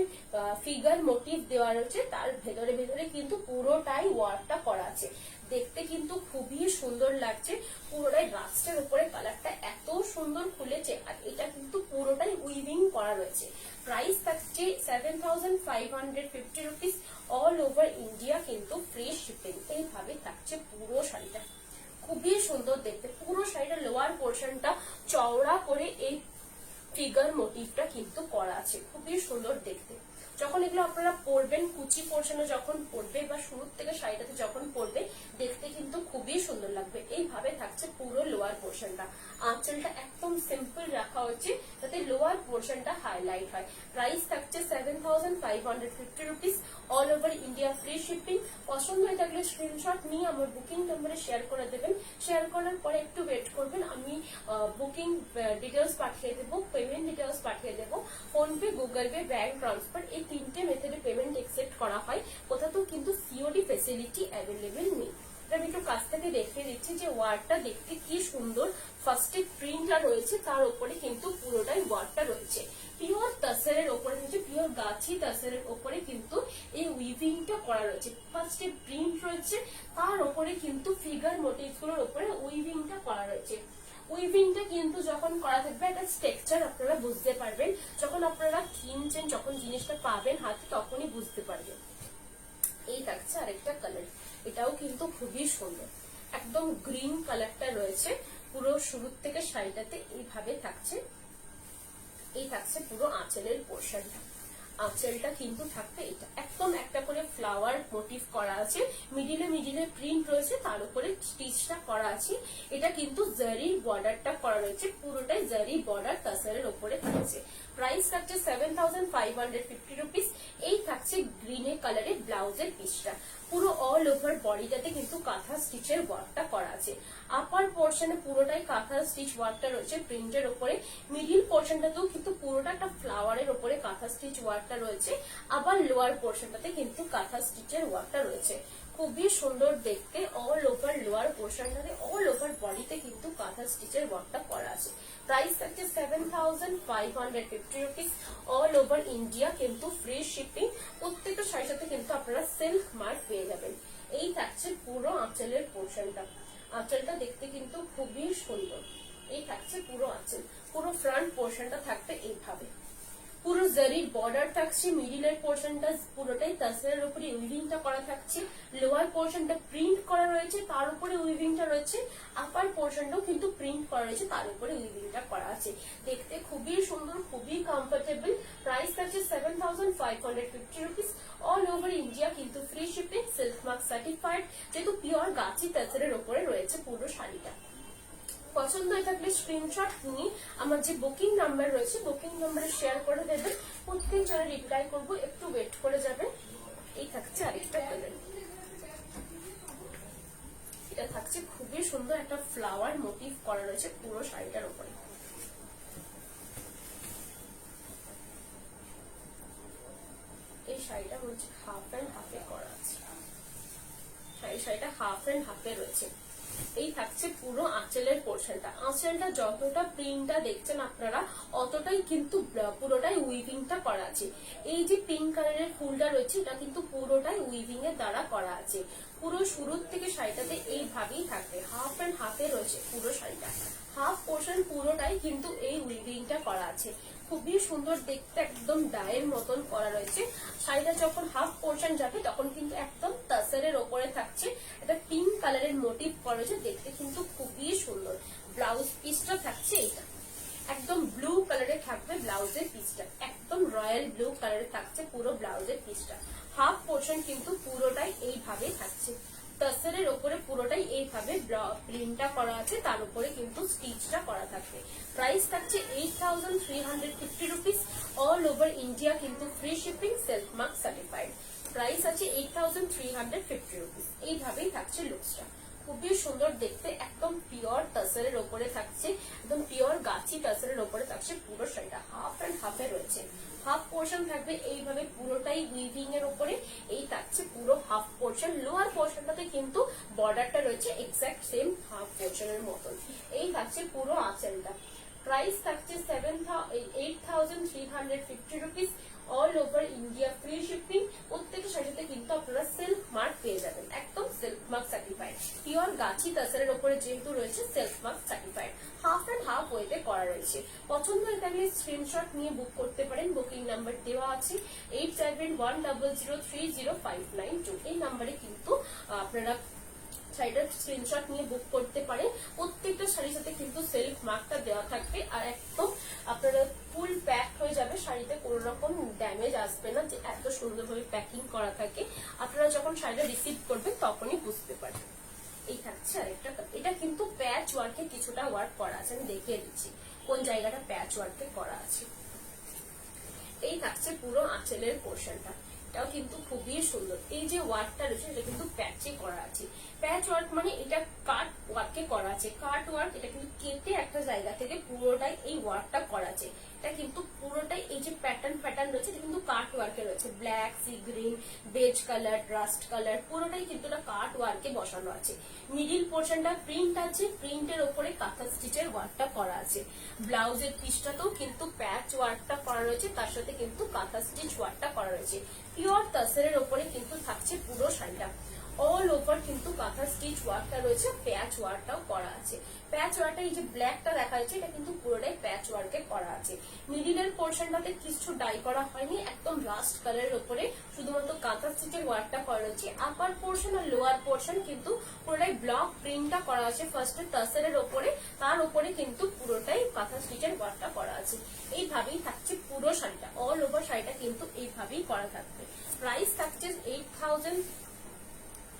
ফিগার মোটিভ দেওয়া রয়েছে, তার ভেতরে ভেতরে কিন্তু পুরোটাই ওয়ার্কটা করা আছে। দেখতে কিন্তু খুবই সুন্দর লাগছে। পুরোটাই রাস্টের উপরে কালারটা এত সুন্দর খুলেছে, আর এটা কিন্তু পুরোটাই উইভিং করা রয়েছে। প্রাইস থাকছে 7550 রুপিস, অল ওভার ইন্ডিয়া কিন্তু ফ্রি শিপিং। এইভাবে থাকছে পুরো শাড়িটা, খুবই সুন্দর দেখতে। পুরো শাড়িটার লোয়ার পোর্শনটা চওড়া করে এই ফিগার মোটিভটা কিন্তু করা আছে, খুবই সুন্দর দেখতে। যখন এগুলো আপনারা পরবেন, কুচি পোর্শনে যখন পরবে বা শুরুর থেকে শাড়িটাতে যখন পরবে, দেখতে কিন্তু খুবই সুন্দর লাগবে। এইভাবে থাকছে পুরো লোয়ার পোর্শনটা। আঁচলটা একদম সিম্পল রাখা হচ্ছে যাতে লোয়ার পোর্শনটা হাইলাইট হয়। প্রাইস থাকছে 7550 rupees, all over India free shipping. পছন্দ হয়ে থাকলে স্ক্রিনশট নিয়ে আমার বুকিং নম্বরে শেয়ার করে দেবেন। শেয়ার করার পরে একটু ওয়েট করবেন, আমি বুকিং ডিটেলস পাঠিয়ে দেবো, পেমেন্ট ডিটেলস পাঠিয়ে দেবো। PhonePe, Google pay, bank transfer, এই 3টে মেথডে পেমেন্ট একসেপ্ট করা হয়। কোথাও কিন্তু সিওডি ফেসিলিটি অ্যাভেলেবেল নেই। আমি একটু কাছ থেকে দেখিয়ে দিচ্ছি যে ওয়ার্কটা দেখতে কি সুন্দর। ফার্স্টে প্রিন্টটা রয়েছে, তার উপরে কিন্তু পুরোটাই ওয়ার্কটা রয়েছে। পিওর তাসরের ওপরে রয়েছে, পিওর গাছি তাসরের ওপরে কিন্তু এই উইভিংটা করা রয়েছে। ফার্স্টে প্রিন্ট রয়েছে, তার উপরে কিন্তু ফিগার মোটিভস গুলোর উপরে উইভিংটা করা রয়েছে। উইভিংটা কিন্তু যখন করা থাকবে একটা স্ট্রাকচার আপনারা বুঝতে পারবেন, যখন আপনারা কিনছেন, যখন জিনিসটা পাবেন হাতে, তখনই বুঝতে পারবেন। এই থাকছে আরেকটা কালার, এটাও কিন্তু খুবই সুন্দর, একদম গ্রিন কালারটা রয়েছে পুরো শুরুর থেকে শাড়িটাতে। এইভাবে থাকছে, এই থাকছে পুরো আঁচলের পোর্শনটা। আঁচলটা কিন্তু থাকবে এটা, একদম একটা করে ফ্লাওয়ার মোটিভ করা আছে, মিডিলে প্রিন্ট রয়েছে, তার উপরে স্টিচটা করা আছে। এটা কিন্তু জারির বর্ডারটা করা রয়েছে, পুরোটাই জারি বর্ডার তাসরের উপরে থাকছে। প্রাইস থাকছে 7550 রুপিস। এই থাকছে গ্রিনে কালারের ব্লাউজের পিসটা। পুরো অল ওভার বডিটাতে কিন্তু কাঁথা স্টিচের ওয়ার্কটা করা আছে। আপার পোর্শনে পুরোটাই কাঁথা স্টিচ ওয়ার্কটা রয়েছে প্রিন্টের উপরে। মিডিল পোর্শনটাতেও কিন্তু পুরোটা একটা ফ্লাওয়ারের উপরে কাঁথা স্টিচ ওয়ার্কটা রয়েছে। আবার লোয়ার পোর্শনটাতে কিন্তু কাঁথা স্টিচের ওয়ার্কটা রয়েছে। খুবই সুন্দর দেখতে। অল ওভার লোয়ার পোর্শনটাতে, অল ওভার বডিতে কিন্তু কাঁথা স্টিচের ওয়ার্কটা করা আছে। প্রাইস থাকছে 7550 রুপিস, অল ওভার ইন্ডিয়া কিন্তু ফ্রি শিপিং। প্রত্যেকটা শাড়ির সাথে কিন্তু আপনারা সিল্ক মার্ক পেয়ে যাবেন। এই থাকছে পুরো আঁচলের পোর্শনটা। আঁচলটা দেখতে কিন্তু খুবই সুন্দর। এই থাকছে পুরো আঁচল, পুরো ফ্রন্ট পোর্শনটা থাকবে এইভাবে। পুরো জারির বর্ডার থাকছে, মিডিলের পোর্শনটা পুরোটাই তাসরের উপরে উইভিংটা করা থাকছে। লোয়ার পোর্শনটা প্রিন্ট করা রয়েছে, তার উপরে উইভিংটা রয়েছে। আপার পোর্শনটাও কিন্তু প্রিন্ট করা রয়েছে, তার উপরে উইভিংটা করা আছে। দেখতে খুবই সুন্দর, খুবই কমফোর্টেবল। প্রাইস থাকছে 7550 রুপিস, অল ওভার ইন্ডিয়া কিন্তু free shipping. Silk mark certified, যেহেতু পিওর গাছি তাসরের উপরে রয়েছে পুরো শাড়িটা। পছন্দ হয়ে থাকলে স্ক্রিনশট নিয়ে আমার যে বুকিং নাম্বার রয়েছে বুকিং নাম্বারে শেয়ার করে দেবেন, প্রত্যেক জনে রিপ্লাই করবো, একটু ওয়েট করে যাবেন। এই থাকছে আরেকটা কালার, এটা থাকছে খুবই সুন্দর একটা ফ্লাওয়ার মোটিভ করা রয়েছে পুরো শাড়িটার উপরে। এই শাড়িটা হচ্ছে হাফ এন্ড হাফে করা আছে, শাড়িটা হাফ এন্ড হাফে রয়েছে। এই থাকছে পুরো আঁচলের পোর্শনটা, আঁচলটা যতটা প্রিন্টটা দেখছেন আপনারা অতটাই কিন্তু পুরোটাই উইভিংটা করা আছে। এই যে পিঙ্ক কালারের ফুলটা রয়েছে এটা কিন্তু পুরোটাই উইভিং এর দ্বারা করা আছে। পুরো শুরুর থেকে শাড়িটাতে এইভাবেই থাকবে, হাফ এন্ড হাফে রয়েছে পুরো শাড়িটা, হাফ পোর্শন পুরোটাই কিন্তু এই উইভিংটা করা আছে। খুবই সুন্দর দেখতে, একদম ডায়ের মতন করা রয়েছে। শাড়িটা যখন হাফ পোর্শন যাবে তখন কিন্তু একদম তাসরের ওপরে থাকছে, এটা পিঙ্ক কালারের মোটিভ করা রয়েছে, দেখতে কিন্তু খুবই সুন্দর। ব্লাউজ পিসটা থাকছে এটা একদম ব্লু কালারে থাকবে, ব্লাউজের পিসটা একদম রয়্যাল ব্লু কালারে থাকছে পুরো ব্লাউজের পিসটা। হাফ পোর্শন কিন্তু পুরোটাই এইভাবে থাকছে, তাসরের ওপরে পুরোটাই এইভাবে প্রিন্টটা করা আছে, তার উপরে কিন্তু স্টিচটা করা থাকবে। প্রাইস থাকছে 8350 রুপিস, অল ওভার ইন্ডিয়া কিন্তু free shipping, self mark certified. Price আছে 8350 রুপিস। এইভাবেই থাকছে লুকসটা, খুবই সুন্দর দেখতে, একদম পিওর তাসরের ওপরে থাকছে, একদম পিওর গাছি তাসরের ওপরে থাকছে পুরো শাড়িটা, হাফ এন্ড হাফে রয়েছে। হাফ পোর্শন থাকবে এইভাবে পুরোটাই উইভিং এর উপরে, এই থাকছে পুরো হাফ পোর্শন। লোয়ার পোর্শনটাতে কিন্তু বর্ডারটা রয়েছে এক্সাক্ট সেম হাফ পোর্শনের মতন। এই থাকছে পুরো আঁচলটা। প্রাইস থাকছে 8350 rupees, all over India free shipping. প্রত্যেকটা শাড়িতে কিন্তু আপনারা সেলফ মার্ক পেয়ে যাবেন, একদম সেলফ মার্ক সার্টিফাইড, পিওর গাছি তাসরের উপরে যেহেতু রয়েছে self mark certified, half and half ওয়েতে করা রয়েছে। পছন্দ হয়ে থাকলে স্ক্রিনশট নিয়ে বুক করতে পারেন, বুকিং নাম্বার দেওয়া আছে 8710030592। এই নাম্বারে কিন্তু আপনারা শাড়িটার স্ক্রিনশট নিয়ে বুক করতে পারেন। প্রত্যেকটা শাড়ির সাথে কিন্তু সেলফ মার্কটা দেওয়া থাকবে, আর একদম আপনারা ফুল প্যাক হয়ে যাবে, শাড়িতে কোনো রকম ড্যামেজ আসবে না, যে এত সুন্দরভাবে প্যাকিং করা থাকে। আপনারা যখন শাড়িটা রিসিভ করবেন তখনই বুঝতে পারবেন। এই থাকছে আরেকটা, এটা কিন্তু প্যাচ ওয়ার্কে কিছুটা ওয়ার্ক করা আছে, আমি দেখিয়ে দিচ্ছি কোন জায়গাটা প্যাচ ওয়ার্কে করা আছে। এই থাকছে পুরো আঁচলের পোর্শনটা, এটাও কিন্তু খুবই সুন্দর। এই যে ওয়ার্কটা রয়েছে এটা কিন্তু প্যাচে করা আছে, প্যাচ ওয়ার্ক মানে এটা কাট ওয়ার্কে করা আছে, কাট ওয়ার্ক, এটা কিন্তু কেটে একটা জায়গা থেকে পুরোটাই এই ওয়ার্কটা করা আছে। এটা কিন্তু পুরোটাই এই যে প্যাটার্ন রয়েছে এটা কিন্তু কাট ওয়ার্কে রয়েছে, black, sea green, beige colour, rushed colour, পুরোটাই কিন্তু এটা কাট ওয়ার্কে বসানো আছে। মিডিল পোর্শনটা প্রিন্ট আছে, প্রিন্টের উপরে কাঁথা স্টিচের ওয়ার্কটা করা আছে। ব্লাউজের পিসটাতেও কিন্তু প্যাচ ওয়ার্কটা করা রয়েছে, তার সাথে কিন্তু কাঁথা স্টিচ ওয়ার্কটা করা রয়েছে। পিওর তাসরের উপরে কিন্তু থাকছে পুরো শাড়িটা, অল ওভার কিন্তু কাঁথা স্টিচ ওয়ার্কটা রয়েছে, প্যাচ ওয়ার্কটাও করা আছে। প্যাচ ওয়ার্কটা এই যে ব্ল্যাকটা দেখা যাচ্ছে এটা কিন্তু পুরোটাই প্যাচ ওয়ার্কে করা আছে। মিডিলের পোর্শনটাতে কিছু ডাই করা হয়নি, একদম রাস্ট কালারের উপরে শুধুমাত্র কাঁথা স্টিচের ওয়ার্কটা করা রয়েছে। আপার পোর্শন আর লোয়ার পোর্শন কিন্তু পুরোটাই ব্লক প্রিন্টটা করা আছে ফার্স্টে তাসরের উপরে, তার উপরে কিন্তু পুরোটাই কাঁথা স্টিচের ওয়ার্কটা করা আছে। এইভাবেই থাকছে পুরো শাড়িটা, অল ওভার শাড়িটা কিন্তু এইভাবেই করা থাকবে। প্রাইস থাকছে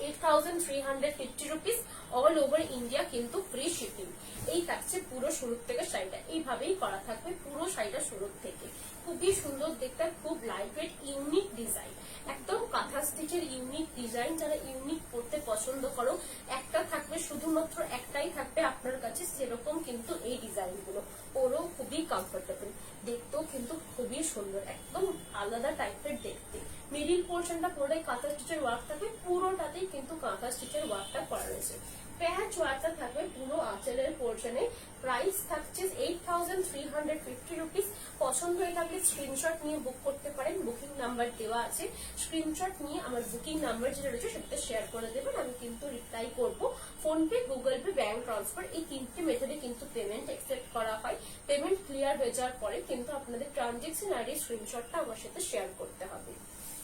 8350 রুপিস, অল ওভার ইন্ডিয়া কিন্তু ফ্রি শিপিং। এই থাকছে পুরো শুরু থেকে শাড়িটা, এইভাবেই করা থাকবে পুরো শাড়িটা শুরু থেকে। খুবই সুন্দর দেখতে, খুব লাইট ওয়েট, ইউনিক ডিজাইন, একদম কাঁথা স্টিচের ইউনিক ডিজাইন। যারা ইউনিক পড়তে পছন্দ করো, একটা থাকবে শুধুমাত্র একটাই থাকবে আপনার কাছে, সেরকম কিন্তু এই ডিজাইন গুলো ওরও খুবই কমফোর্টেবল, দেখতেও কিন্তু খুবই সুন্দর, একদম আলাদা টাইপের দেখতে। মিডিল পোর্শনটা পুরোটাই কাঁথা স্টিচের ওয়ার্ক থাকবে, পুরোটাতেই কিন্তু কাঁথা স্টিচের ওয়ার্কটা করা রয়েছে। প্যাচ ওয়ার্কটা থাকবে পুরো আঁচলের পোর্শনে। প্রাইস থাকছে 8350 রুপিস। পছন্দ হয়ে থাকলে স্ক্রিনশট নিয়ে বুক করতে পারেন, বুকিং নাম্বার দেওয়া আছে, স্ক্রিনশট নিয়ে আমার বুকিং নাম্বার যেটা রয়েছে সেটাতে শেয়ার করে দেবেন, আমি কিন্তু রিপ্লাই করব। PhonePe, Google pay, bank transfer এই তিনটে মেথডে কিন্তু পেমেন্ট অ্যাকসেপ্ট করা হয়। পেমেন্ট ক্লিয়ার হয়ে যাওয়ার পরে কিন্তু আপনাদের ট্রানজেকশন আইডি স্ক্রিনশটটা আমার সাথে শেয়ার করতে হবে।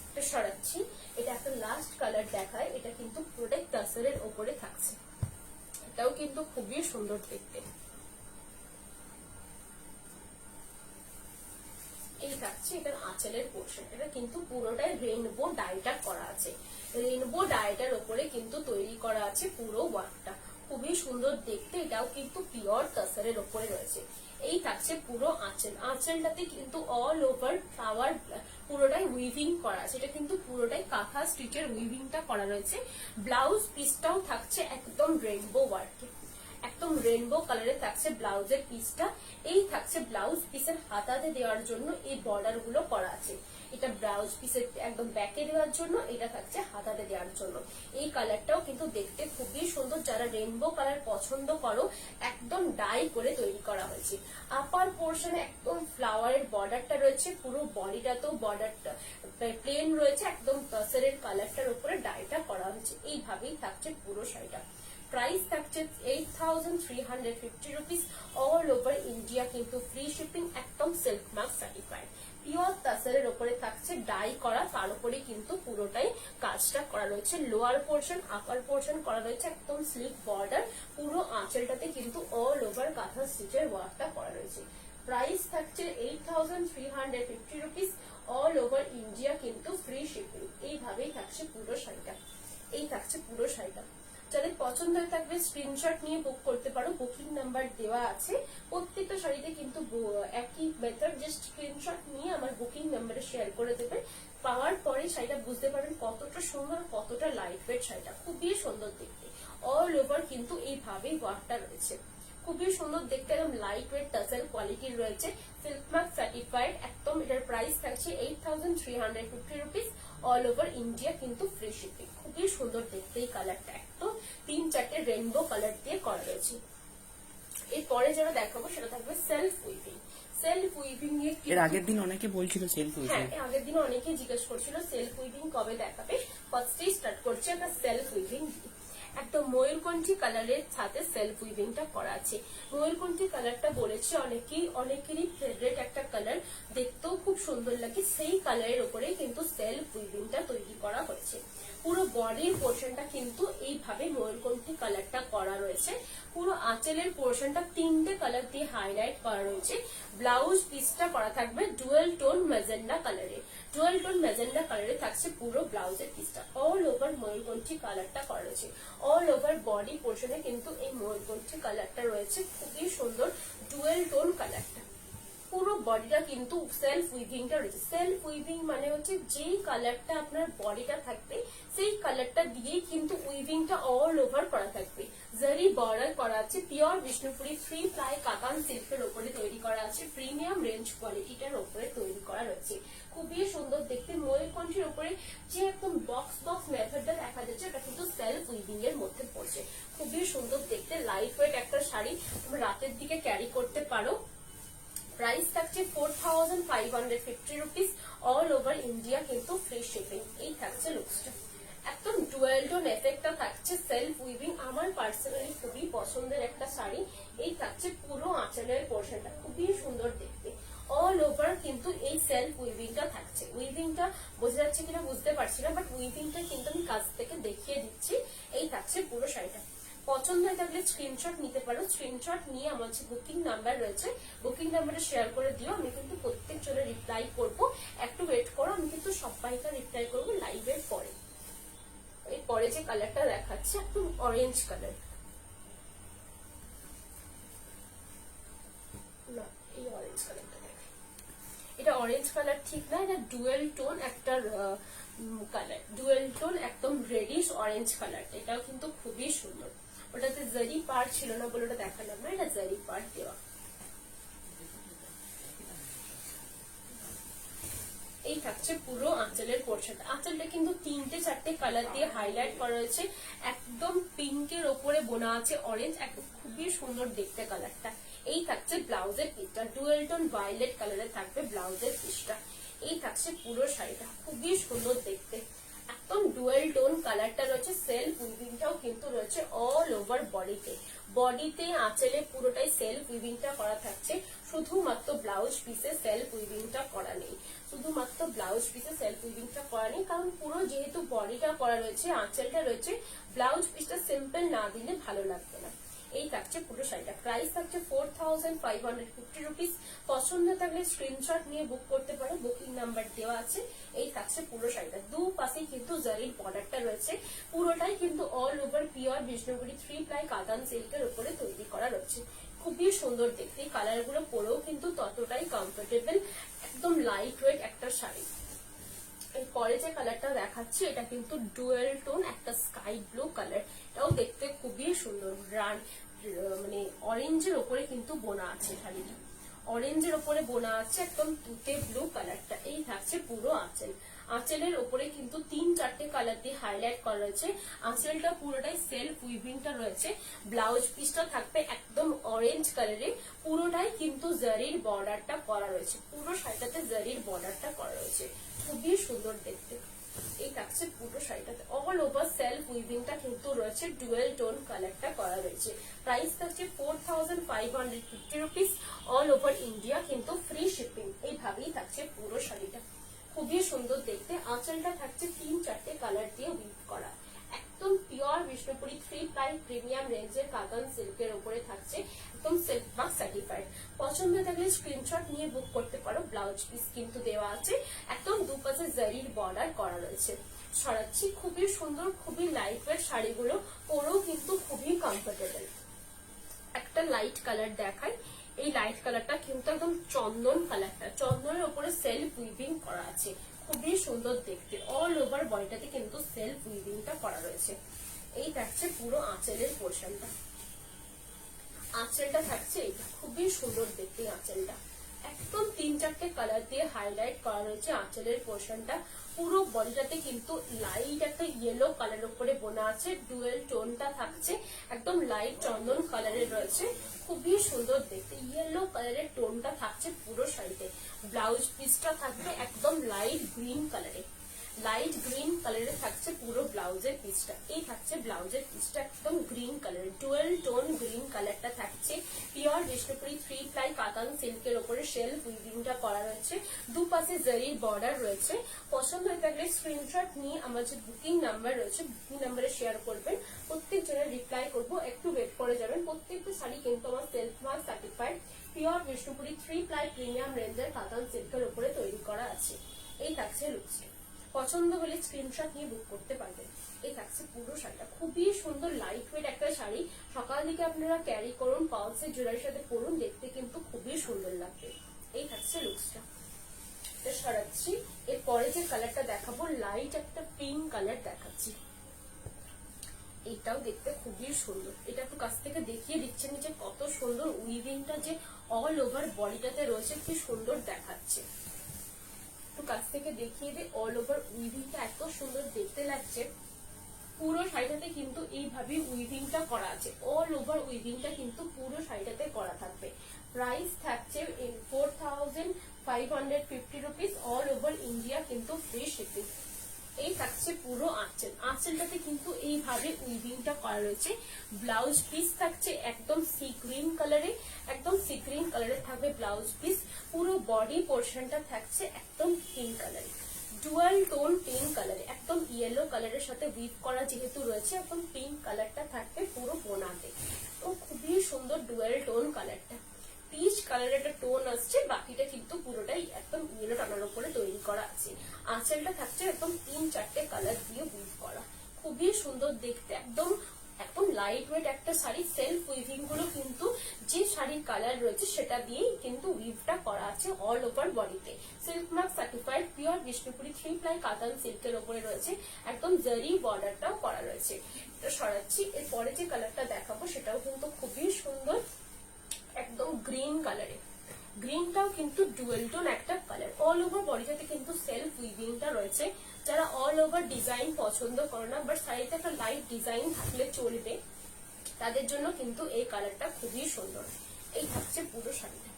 এটা সরাচ্ছি, এটা একটা লাস্ট কালার দেখায়, এটা কিন্তু পুরোটাই তাসরের ওপরে থাকছে, এটাও কিন্তু খুবই সুন্দর দেখতে। এই থাকছে এটার আঁচলের পোর্শন, এটা কিন্তু পুরোটাই রেইনবো ডাইটা করা আছে। রেইনবো ডায়েটার ওপরে কিন্তু তৈরি করা আছে পুরো ওয়ার্কটা, খুবই সুন্দর দেখতে। এটাও কিন্তু পিওর তাসারের ওপরে রয়েছে। এই থাকছে পুরো আঁচল, আঁচলটাতে কিন্তু অল ওভার ফ্লাওয়ার পুরোটাই উইভিং করা আছে, এটা কিন্তু পুরোটাই কাঁথা স্টিচের উইভিংটা করা রয়েছে। ব্লাউজ পিসটাও থাকছে একদম রেইনবো ওয়ার্কে, একদম রেইনবো কালারে থাকছে ব্লাউজের পিসটা। এই থাকছে ব্লাউজ পিসের হাতাতে দেওয়ার জন্য এই বর্ডার গুলো করা আছে, এটা ব্লাউজ পিসের একদম ব্যাকে দেওয়ার জন্য, এটা থাকছে হাতাতে দেওয়ার জন্য। এই কালারটাও কিন্তু দেখতে খুবই সুন্দর, যারা রেইনবো কালার পছন্দ করো একদম ডাই করে তৈরি করা হয়েছে। আপার পোর্শনে একদম ফ্লাওয়ারের বর্ডারটা রয়েছে, পুরো বডিটাতেও বর্ডারটা প্লেন রয়েছে, একদম তসরের কালারটার উপরে ডাইটা করা হয়েছে। এইভাবেই থাকছে পুরো শাড়িটা। প্রাইস থাকছে 8350 রুপিস, অল ওভার ইন্ডিয়া কিন্তু ফ্রি শিপিং, একদম সিল্ক মার্ক সার্টিফাইড। পিওর তাসারের উপরে থাকছে ডাই করা, তার উপরে কিন্তু পুরোটাই কাজটা করা রয়েছে। লোয়ার পোর্শন আপার পোর্শন করা রয়েছে একদম স্লিক বর্ডার, পুরো আঁচলটাতে কিন্তু অল ওভার কাঁথা স্টিচের ওয়ার্কটা করা রয়েছে। প্রাইস থাকছে 8350 রুপিস, অল ওভার ইন্ডিয়া কিন্তু ফ্রি শিপিং। এইভাবেই থাকছে পুরো শাড়িটা, এই থাকছে পুরো শাড়িটা। যাদের পছন্দ হয়ে থাকবে স্ক্রিনশট নিয়ে বুক করতে পারো, বুকিং নাম্বার দেওয়া আছে প্রত্যেকটা শাড়িতে কিন্তু একই মেথড, জাস্ট স্ক্রিনশট নিয়ে আমার বুকিং নাম্বারে শেয়ার করে দেবে। পাওয়ার পরে শাড়িটা বুঝতে পারবেন কতটা সুন্দর, কতটা লাইট ওয়েট, শাড়িটা খুবই সুন্দর দেখতে। অল ওভার কিন্তু এইভাবেই ওয়ার্কটা রয়েছে, খুবই সুন্দর দেখতে, একদম লাইট ওয়েট টাসেল কোয়ালিটির রয়েছে, সিল্ক মার্ক সার্টিফাইড একদম। এটার প্রাইস থাকছে 8350 রুপিস, অল ওভার ইন্ডিয়া কিন্তু ফ্রি শিপিং। খুবই সুন্দর দেখতে এই কালারটা, একদম 3-4টে রেইনবো কালার দিয়ে করা রয়েছে। এরপরে যেটা দেখাবো সেটা থাকবে সেলফ উইভিং। সেলফ উইভিং এর আগের দিন অনেকে বলছিল সেলফ উইভিং, হ্যাঁ আগের দিন অনেকেই জিজ্ঞেস করছিল সেলফ উইভিং কবে দেখাবে। ফার্স্টেই স্টার্ট করছে একটা সেলফ উইভিং, একদম ময়ূরকণ্ঠী কালারের সাথে সেলফ উইভিংটা করা আছে। ময়ূরকণ্ঠী কালারটা বলেছি অনেকেরই ফেভারিট একটা কালার, দেখতেও খুব সুন্দর লাগে, সেই কালারের উপরে কিন্তু সেলফ উইভিংটা তৈরি করা হয়েছে। পুরো বডির পোর্শনটা কিন্তু এইভাবে ময়ূরকণ্ঠী কালারটা করা রয়েছে, পুরো আঁচলের পোর্শনটা 3টে কালার দিয়ে হাইলাইট করা রয়েছে। ব্লাউজ পিসটা করা থাকবে ডুয়েল টোন ম্যাজেন্ডা কালারে, ডুয়েল টোন ম্যাজেন্ডা কালারে থাকছে পুরো ব্লাউজের পিসটা। অল ওভার ময়ূরকণ্ঠী কালারটা করা রয়েছে, অল ওভার বডি পোর্শনে কিন্তু এই ময়ূরকণ্ঠী কালারটা রয়েছে, খুবই সুন্দর ডুয়েল টোন কালারটা। পুরো বডিটা কিন্তু সেলফ উইভিংটা রয়েছে। সেলফ উইভিং মানে হচ্ছে যেই কালারটা আপনার বডিটা থাকবে সেই কালারটা দিয়েই কিন্তু উইভিংটা অল ওভার করা থাকবে। জারি বর্ডার করা আছে, পিওর বিষ্ণুপুরি ফ্রি প্লাই কাতান সিল্কের উপরে তৈরি করা আছে, প্রিমিয়াম রেঞ্জ কোয়ালিটিটার উপরে তৈরি করা রয়েছে, খুবই সুন্দর দেখতে। ময়ূরকণ্ঠীর উপরে যে একদম বক্স বক্স মেথডটা দেখা যাচ্ছে এটা কিন্তু সেলফ উইভিং এর মধ্যে পড়ছে, খুবই সুন্দর দেখতে। লাইট ওয়েট একটা শাড়ি তুমি রাতের দিকে ক্যারি করতে পারো। প্রাইস থাকছে 4550 রুপিস, অল ওভার ইন্ডিয়া কিন্তু ফ্রি শিপিং। এই থাকছে লুকসটা, একদম ডুয়েল টোন এফেক্টটা থাকছে সেলফ উইভিং, আমার পার্সোনালি খুবই পছন্দের একটা শাড়ি। এই থাকছে পুরো আঁচলের পোর্শনটা, খুবই সুন্দর দেখতে। অল ওভার কিন্তু এই সেলফ উইভিংটা থাকছে। উইভিংটা বোঝা যাচ্ছে কিনা বুঝতে পারছি না, বাট উইভিংটা কিন্তু আমি কাছ থেকে দেখিয়ে দিচ্ছি। এই থাকছে পুরো শাড়িটা। পছন্দ হয়ে থাকলে স্ক্রিনশট নিতে পারো, স্ক্রিনশট নিয়ে আমার যে বুকিং নাম্বার রয়েছে বুকিং নাম্বারে শেয়ার করে দিও, আমি কিন্তু প্রত্যেক জনের রিপ্লাই করবো। একটু ওয়েট করো, আমি কিন্তু সবাইকে রিপ্লাই করবো লাইভের পরে। এরপরে যে কালারটা দেখাচ্ছে একদম অরেঞ্জ কালার, না এই অরেঞ্জ কালারটা দেখে, এটা অরেঞ্জ কালার ঠিক না, এটা ডুয়েল টোন একটা কালার, ডুয়েল টোন একদম রেডিশ অরেঞ্জ কালার, এটাও কিন্তু খুবই সুন্দর। ওটাতে জারি পার ছিল না বলে ওটা দেখালাম না, এটা জারি পার দেওয়া। এই থাকছে পুরো আঁচলের পোর্শনটা, আঁচলটা কিন্তু 3-4টে কালার দিয়ে হাইলাইট করা রয়েছে, একদম পিঙ্কের ওপরে বোনা আছে অরেঞ্জ, একদম খুবই সুন্দর দেখতে কালারটা। এই থাকছে ব্লাউজের পিসটা, ডুয়েল টোন ভায়োলেট কালারে থাকবে ব্লাউজের পিসটা। এই থাকছে পুরো শাড়িটা, খুবই সুন্দর দেখতে, একদম ডুয়েল টোন কালারটা রয়েছে। সেলফ উইভিংটাও কিন্তু রয়েছে অল ওভার বডিতে, বডিতে আঁচলে পুরোটাই সেলফ উইভিংটা করা থাকছে, শুধুমাত্র ব্লাউজ পিসে সেলফ উইভিংটা করা নেই, শুধুমাত্র ব্লাউজ পিসে সেলফ উইভিংটা করা নেই, কারণ পুরো যেহেতু বডিটা করা রয়েছে আঁচলটা রয়েছে, ব্লাউজ পিসটা সিম্পল না দিলে ভালো লাগবে না। এই থাকছে পুরো শাড়িটা, প্রাইস থাকছে 4550 রুপিস। পছন্দ থাকলে স্ক্রিনশট নিয়ে বুক করতে পারো, বুকিং নাম্বার দেওয়া আছে। এই থাকছে পুরো শাড়িটা, দুপাশে কিন্তু জারির বর্ডারটা রয়েছে, পুরোটাই কিন্তু all over pure Bishnupuri 3 ply কাতান সিল্কের উপরে তৈরি করা রয়েছে। খুবই সুন্দর দেখতে, কালার গুলো পরেও কিন্তু ততটাই কমফোর্টেবল, একদম লাইট ওয়েট একটা শাড়ি। এরপরে যে কালারটা দেখাচ্ছি এটা কিন্তু ডুয়েল টোন একটা স্কাই ব্লু কালার, এটাও দেখতে খুবই সুন্দর। মানে অরেঞ্জের ওপরে কিন্তু বোনা আছে শাড়িটা, অরেঞ্জের ওপরে বোনা আছে একদম তুতে ব্লু কালারটা। এই থাকছে পুরো আঁচল, আঁচলের ওপরে কিন্তু 3-4টে কালার দিয়ে হাইলাইট করা রয়েছে। আঁচলটা পুরোটাই সেলফ উইভিংটা রয়েছে। ব্লাউজ পিসটা থাকবে একদম অরেঞ্জ কালারে, পুরোটাই কিন্তু জারির বর্ডারটা করা রয়েছে, পুরো শাড়িটাতে জারির বর্ডারটা করা রয়েছে, খুবই সুন্দর দেখতে। এই থাকছে পুরো শাড়িটাতে অল ওভার সেলফ উইভিংটা কিন্তু রয়েছে, ডুয়েল টোন কালারটা করা রয়েছে। প্রাইস থাকছে 4550 রুপিস, অল ওভার ইন্ডিয়া কিন্তু ফ্রি শিপিং। এইভাবেই থাকছে পুরো শাড়িটা, খুবই সুন্দর দেখতে। আঁচলটা থাকছে 3-4টে কালার দিয়ে উইভ করা, একদম পিওর বিষ্ণুপুরি 3 প্লাই প্রিমিয়াম রেঞ্জের কাতান সিল্কের উপরে থাকছে, একদম সিল্ক মার্ক সার্টিফাইড। পছন্দ থাকলে স্ক্রিনশট নিয়ে বুক করতে পারো। ব্লাউজ পিস কিন্তু দেওয়া আছে, একদম দুপাশে জারির বর্ডার করা রয়েছে। ছড়াচ্ছি, খুবই সুন্দর, খুবই লাইট ওয়েট শাড়িগুলো, পরেও কিন্তু খুবই কমফোর্টেবল। একটা লাইট কালার দেখাই, এই লাইট কালারটা কিন্তু একদম চন্দন কালারটা, চন্দনের উপরে সেলফ উইভিং করা আছে, খুবই সুন্দর দেখতে। অল ওভার বডিটাতে কিন্তু সেলফ উইভিংটা করা রয়েছে। এই থাকছে পুরো আঁচলের পোর্শনটা, আঁচলটা থাকছে এইটা, খুবই সুন্দর দেখতে আঁচলটা, একদম 3-4টে কালার দিয়ে হাইলাইট করা রয়েছে আঁচলের পোর্শনটা। পুরো বডিটাতে কিন্তু লাইট একটা ইয়েলো কালার উপরে বোনা আছে, ডুয়েল টোনটা থাকছে একদম লাইট চন্দন কালারের রয়েছে, খুবই সুন্দর দেখতে। ইয়েলো কালারের টোনটা থাকছে পুরো শাড়িতে। ব্লাউজ পিসটা থাকবে একদম লাইট গ্রিন কালারে, লাইট গ্রিন কালারে থাকছে পুরো ব্লাউজের পিসটা। এই থাকছে ব্লাউজের পিসটা একদম green colour, dual tone green কালারটা থাকছে। পিওর বিষ্ণুপুরি 3 প্লাই কাতান সিল্কের উপরে শেলফ উইভিংটা করা রয়েছে, দুপাশে জারির বর্ডার রয়েছে। পছন্দ হয়ে থাকলে স্ক্রিনশট নিয়ে আমার যে বুকিং নাম্বার রয়েছে বুকিং নাম্বারে শেয়ার করবেন, প্রত্যেক জনের রিপ্লাই করবো, একটু ওয়েট করে যাবেন। প্রত্যেকটা শাড়ি কিন্তু আমার self mark certified pure Bishnupuri 3 ply premium রেঞ্জের কাতান সিল্কের উপরে তৈরি করা আছে। এই থাকছে লুকসটা, পছন্দ হলে স্ক্রিনশট নিয়ে বুক করতে পারবেন। এই থাকছে পুরো শাড়িটা, খুবই সুন্দর লাইট ওয়েট একটা শাড়ি, সকাল দিকে আপনারা ক্যারি করুন, পালসের জুয়েলারির সাথে পরুন, দেখতে কিন্তু খুবই সুন্দর লাগবে। এই থাকছে লুকসটা, সরাচ্ছি। এরপরে যে কালারটা দেখাবো লাইট একটা পিঙ্ক কালার দেখাচ্ছি, এটাও দেখতে খুবই সুন্দর। এটা একটু কাছ থেকে দেখিয়ে দিচ্ছেন যে কত সুন্দর উইভিংটা যে অল ওভার বডিটাতে রয়েছে, কি সুন্দর দেখাচ্ছে। একটু কাছ থেকে দেখিয়ে দে, অল ওভার উইভিংটা এত সুন্দর দেখতে লাগছে। পুরো শাড়িটাতে কিন্তু এইভাবে উইভিংটা করা আছে, অল ওভার উইভিংটা কিন্তু পুরো শাড়িটাতে করা থাকবে। প্রাইস থাকছে 4550 রুপিস, অল ওভার ইন্ডিয়া কিন্তু ফ্রি শিপিং। এই থাকছে পুরো আঁচল, আঁচলটাতে কিন্তু এইভাবে উইভিংটা করা রয়েছে। ব্লাউজ পিস থাকছে একদম সি গ্রিন কালারে, একদম সি গ্রিন কালারে থাকবে ব্লাউজ পিস। পুরো বডি পোর্শনটা থাকছে একদম পিঙ্ক কালারে, ডুয়াল টোন পিঙ্ক কালারে, একদম ইয়েলো কালারের সাথে উইভ করা যেহেতু রয়েছে, একদম পিঙ্ক কালারটা থাকবে পুরো বোনাতে। তো খুবই সুন্দর ডুয়াল টোন কালারটা, পিচ কালারের একটা টোন আসছে, বাকিটা কিন্তু পুরোটাই একদম ইয়েলো টানার উপরে তৈরি করা আছে। আঁচলটা থাকছে একদম 3-4টে কালার দিয়ে উইভ করা, খুবই সুন্দর দেখতে, একদম একদম লাইট ওয়েট একটা শাড়ি। সেলফ উইভিং গুলো কিন্তু যে শাড়ির কালার রয়েছে সেটা দিয়েই কিন্তু উইভটা করা আছে অল ওভার বডিতে। Silk mark certified pure Bishnupuri 3 ply কাতান সিল্কের উপরে রয়েছে, একদম জারি বর্ডারটাও করা রয়েছে। এটা সরাচ্ছি, এরপরে যে কালারটা দেখাবো সেটাও কিন্তু খুবই সুন্দর, একদম গ্রিন কালারে, গ্রিনটাও কিন্তু ডুয়েল টোন একটা কালার। অল ওভার বডিটাতে কিন্তু সেলফ উইভিংটা রয়েছে। যারা অল ওভার ডিজাইন পছন্দ করে না, বাট শাড়িতে একটা লাইট ডিজাইন থাকলে চলবে, তাদের জন্য কিন্তু এই কালারটা খুবই সুন্দর। এই থাকছে পুরো শাড়িটা,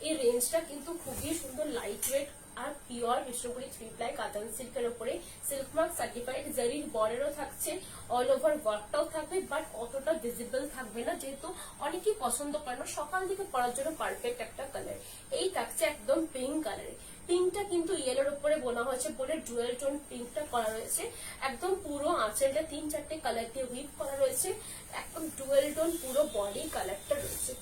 এই রেঞ্জটা কিন্তু খুবই সুন্দর, লাইট ওয়েট আর পিওর বিষ্ণুপুরি 3 প্লাই কাতান সিল্কের উপরে সিল্ক মার্ক সার্টিফাইড। জারির বর্ডারও থাকছে, অল ওভার ওয়ার্কটাও থাকবে, বাট অতটা ভিজিবল থাকবে না, যেহেতু অনেকেই পছন্দ করে না, সকাল দিকে পরার জন্য পারফেক্ট একটা কালার। এই থাকছে একদম পিঙ্ক কালারে, পিঙ্কটা কিন্তু ইয়েলোর উপরে বোনা হয়েছে বলে ডুয়েল টোন পিঙ্কটা করা রয়েছে। একদম পুরো আঁচলটা 3-4টে কালার দিয়ে উইভ করা রয়েছে, একদম ডুয়েল টোন পুরো বডি কালারটা রয়েছে।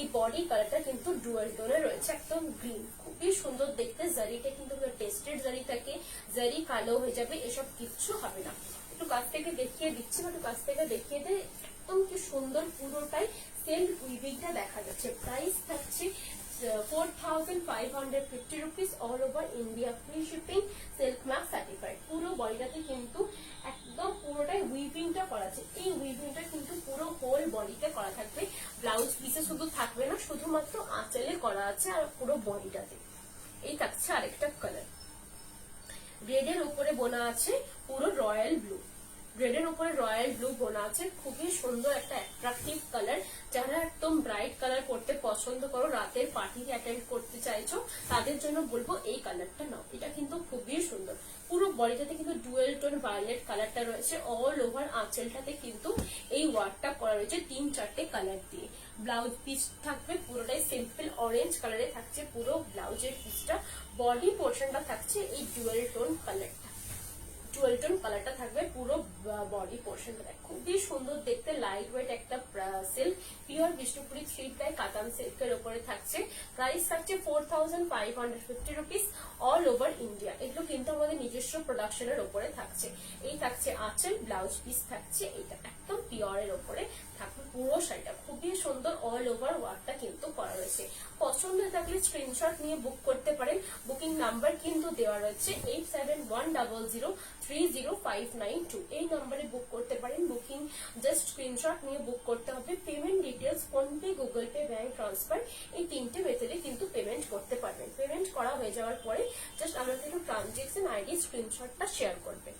এই বডি কালারটা কিন্তু ডুয়েল টোনে রয়েছে, একদম গ্রিন, খুবই সুন্দর দেখতে। জারিটা কিন্তু টেস্টেড জারি থাকে, জারি কালো হয়ে যাবে এসব কিচ্ছু হবে না। একটু কাছ থেকে দেখিয়ে দিচ্ছি, একটু কাছ থেকে দেখিয়ে দে, একদম কি সুন্দর পুরোটাই সেলফ উইভিংটা দেখা যাচ্ছে। প্রাইস থাকছে 4550 rupees, all over India, free shipping, silk mark certified. পুরো বডিটাতে কিন্তু একদম পুরোটাই উইভিংটা করা আছে। এই উইভিংটা কিন্তু পুরো হোল বডিতে করা থাকবে, ব্লাউজ পিসে শুধু থাকবে না, শুধুমাত্র আঁচলে করা আছে আর পুরো বডিটাতে। এই থাকছে আরেকটা কালার, রেডের উপরে বোনা আছে পুরো রয়্যাল ব্লু, রেডের উপরে রয়্যাল ব্লু বোনা আছে, খুবই সুন্দর একটা অ্যাট্রাকটিভ কালার। যারা একদম ব্রাইট কালার পড়তে পছন্দ করো, রাতের পার্টি অ্যাটেন্ড করতে চাইছো, তাদের জন্য বলবো এই কালারটা নাও, এটা কিন্তু খুবই সুন্দর। পুরো বডিটাতে কিন্তু ডুয়েল টোন ভায়োলেট কালারটা রয়েছে, অল ওভার আঁচলটাতে কিন্তু এই ওয়ার্কটা করা রয়েছে 3-4টে কালার দিয়ে। ব্লাউজ পিস থাকবে পুরোটাই সিম্পল অরেঞ্জ কালারে থাকছে পুরো ব্লাউজের পিসটা। বডি পোর্শনটা থাকছে এই ডুয়েল টোন কালারটা, ডুয়েল টোন কালারটা থাকবে পুরো বডি পোর্শনটা। খুবই সুন্দর দেখতে, লাইট ওয়েট একটা সিল্ক, পিওর বিষ্ণুপুরি 3 কাতান সিল্কের উপরে থাকছে। প্রাইস থাকছে 4550 রুপিস, অল ওভার ইন্ডিয়া। এগুলো কিন্তু আমাদের নিজস্ব প্রোডাকশনের উপরে থাকছে। এই থাকছে আঁচল, ব্লাউজ পিস থাকছে এইটা একদম পিওরের উপরে থাকবে পুরো শাড়িটা, খুবই সুন্দর। অল ওভার ওয়ার্কটা কিন্তু করা রয়েছে। পছন্দ থাকলে স্ক্রিনশট নিয়ে বুক করতে পারেন। বুকিং নাম্বার কিন্তু দেওয়া রয়েছে 8710030592। এই নাম্বারে বুক করতে পারেন। বুকিং জাস্ট স্ক্রিনশট নিয়ে বুক করতে হবে। Payment details PhonePe, Google pay, bank transfer, এই 3টে মেথডে কিন্তু পেমেন্ট করতে পারবেন। পেমেন্ট করা হয়ে যাওয়ার পরে জাস্ট আমাদের একটু ট্রানজেকশন আইডি স্ক্রিনশটটা শেয়ার করবেন।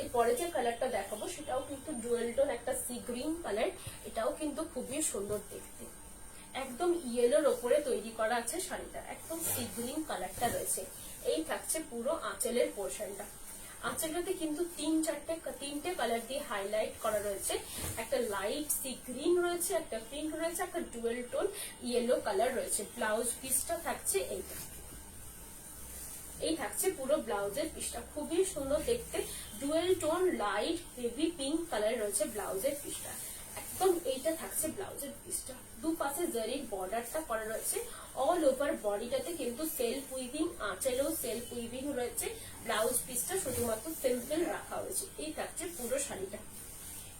এরপরে যে কালারটা দেখাবো সেটাও কিন্তু ডুয়েল টোন একটা সি গ্রিন কালার, এটাও কিন্তু খুবই সুন্দর দেখতে। একদম ইয়েলোর ওপরে তৈরি করা আছে শাড়িটা, একদম সি গ্রিন কালারটা রয়েছে। এই থাকছে পুরো আঁচলের পোর্শনটা। আঁচলটাতে কিন্তু 3-4টে কালার দিয়ে হাইলাইট করা রয়েছে। একটা লাইট সি গ্রিন রয়েছে, একটা পিঙ্ক রয়েছে, একটা ডুয়েল টোন ইয়েলো কালার রয়েছে। ব্লাউজ পিসটা থাকছে এইটা, এই থাকছে পুরো ব্লাউজের পিসটা, খুবই সুন্দর দেখতে। Dual tone light baby pink colour রয়েছে ব্লাউজের পিসটা, একদম এইটা থাকছে ব্লাউজের পিসটা। দুপাশে জারির বর্ডারটা করা রয়েছে। অল ওভার বডিটাতে কিন্তু সেলফ উইভিং, আঁচলেও সেলফ উইভিং রয়েছে। ব্লাউজ পিসটা শুধুমাত্র সিম্পল রাখা হয়েছে। এই থাকছে পুরো শাড়িটা।